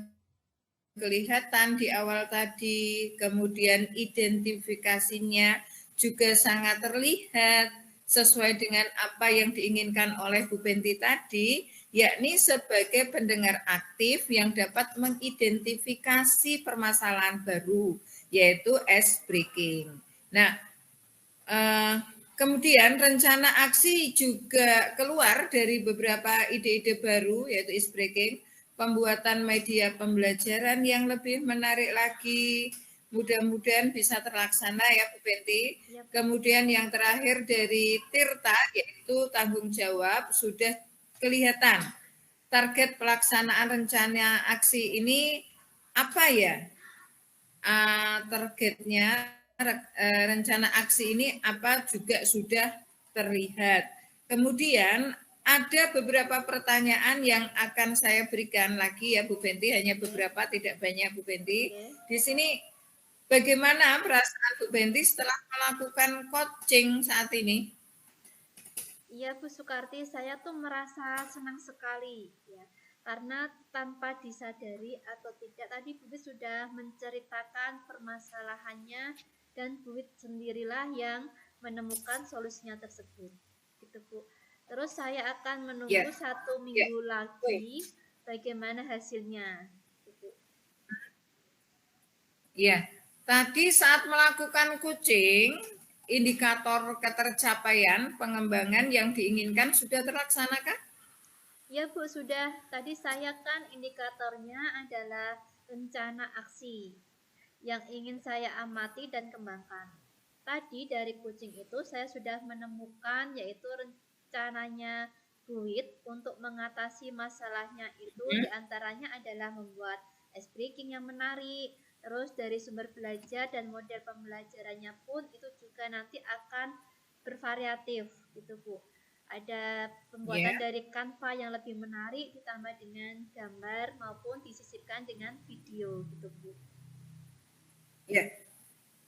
kelihatan di awal tadi, kemudian identifikasinya juga sangat terlihat sesuai dengan apa yang diinginkan oleh Bu Benti tadi, yakni sebagai pendengar aktif yang dapat mengidentifikasi permasalahan baru, yaitu ice breaking. Nah, kemudian rencana aksi juga keluar dari beberapa ide-ide baru, yaitu ice breaking, pembuatan media pembelajaran yang lebih menarik lagi, mudah-mudahan bisa terlaksana ya Bu Benti. Kemudian yang terakhir dari Tirta, yaitu tanggung jawab, sudah kelihatan. Target pelaksanaan rencana aksi ini apa ya? Targetnya, rencana aksi ini apa juga sudah terlihat. Kemudian ada beberapa pertanyaan yang akan saya berikan lagi ya Bu Benti, hanya beberapa, tidak banyak Bu Benti. Di sini bagaimana perasaan Bu Benti setelah melakukan coaching saat ini? Iya Bu Sukarti, saya tuh merasa senang sekali ya. Karena tanpa disadari atau tidak, tadi Bu Wit sudah menceritakan permasalahannya dan Bu Wit sendirilah yang menemukan solusinya tersebut. Gitu Bu. Terus saya akan menunggu 1 minggu lagi bagaimana hasilnya. Gitu. Ya, tadi saat melakukan coaching, indikator ketercapaian pengembangan yang diinginkan sudah terlaksana kan? Ya Bu, sudah. Tadi saya kan indikatornya adalah rencana aksi yang ingin saya amati dan kembangkan. Tadi dari kucing itu saya sudah menemukan yaitu rencananya Bu Wit untuk mengatasi masalahnya itu diantaranya adalah membuat ice breaking yang menarik. Terus dari sumber belajar dan model pembelajarannya pun itu juga nanti akan bervariatif gitu Bu. Ada pembuatan dari Canva yang lebih menarik ditambah dengan gambar maupun disisipkan dengan video gitu Bu. Ya,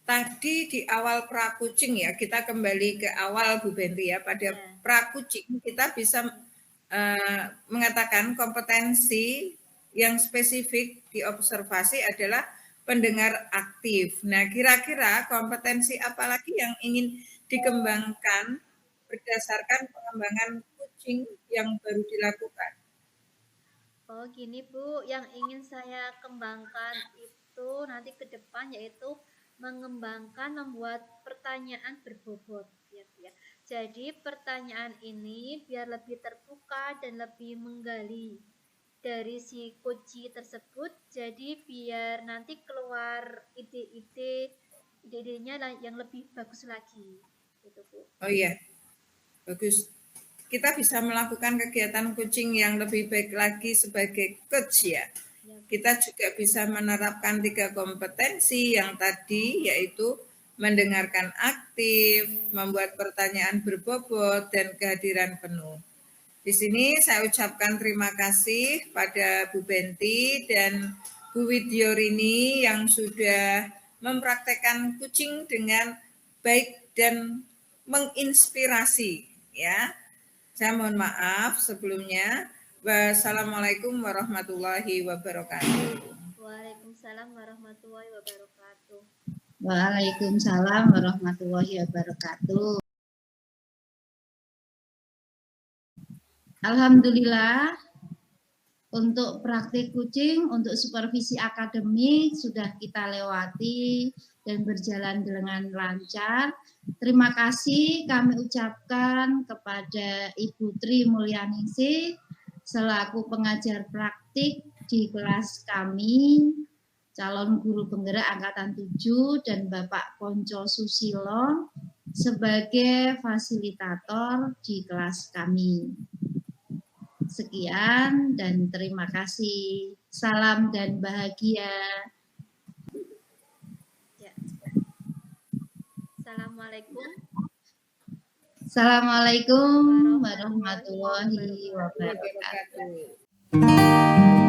tadi di awal prakucing ya, kita kembali ke awal Bu Benti ya, pada prakucing kita bisa mengatakan kompetensi yang spesifik diobservasi adalah pendengar aktif. Nah, kira-kira kompetensi apa lagi yang ingin dikembangkan berdasarkan pengembangan kucing yang baru dilakukan? Oh gini Bu, yang ingin saya kembangkan itu nanti ke depan yaitu mengembangkan membuat pertanyaan berbobot ya. Jadi pertanyaan ini biar lebih terbuka dan lebih menggali dari si kunci tersebut, jadi biar nanti keluar ide-idenya yang lebih bagus lagi gitu Bu. Oh iya, bagus. Kita bisa melakukan kegiatan coaching yang lebih baik lagi sebagai coach ya. Kita juga bisa menerapkan 3 kompetensi yang tadi, yaitu mendengarkan aktif, membuat pertanyaan berbobot, dan kehadiran penuh. Di sini saya ucapkan terima kasih pada Bu Benti dan Bu Widyorini yang sudah mempraktekkan kucing dengan baik dan menginspirasi ya. Saya mohon maaf sebelumnya. Wassalamualaikum warahmatullahi wabarakatuh. Waalaikumsalam warahmatullahi wabarakatuh. Waalaikumsalam warahmatullahi wabarakatuh. Alhamdulillah, untuk praktik kucing, untuk supervisi akademik sudah kita lewati dan berjalan dengan lancar. Terima kasih kami ucapkan kepada Ibu Tri Mulyaningsih selaku pengajar praktik di kelas kami, calon guru penggerak angkatan 7, dan Bapak Ponco Susilo sebagai fasilitator di kelas kami. Sekian dan terima kasih. Salam dan bahagia. Ya. Assalamualaikum. Assalamualaikum warahmatullahi wabarakatuh. Wabarakatuh.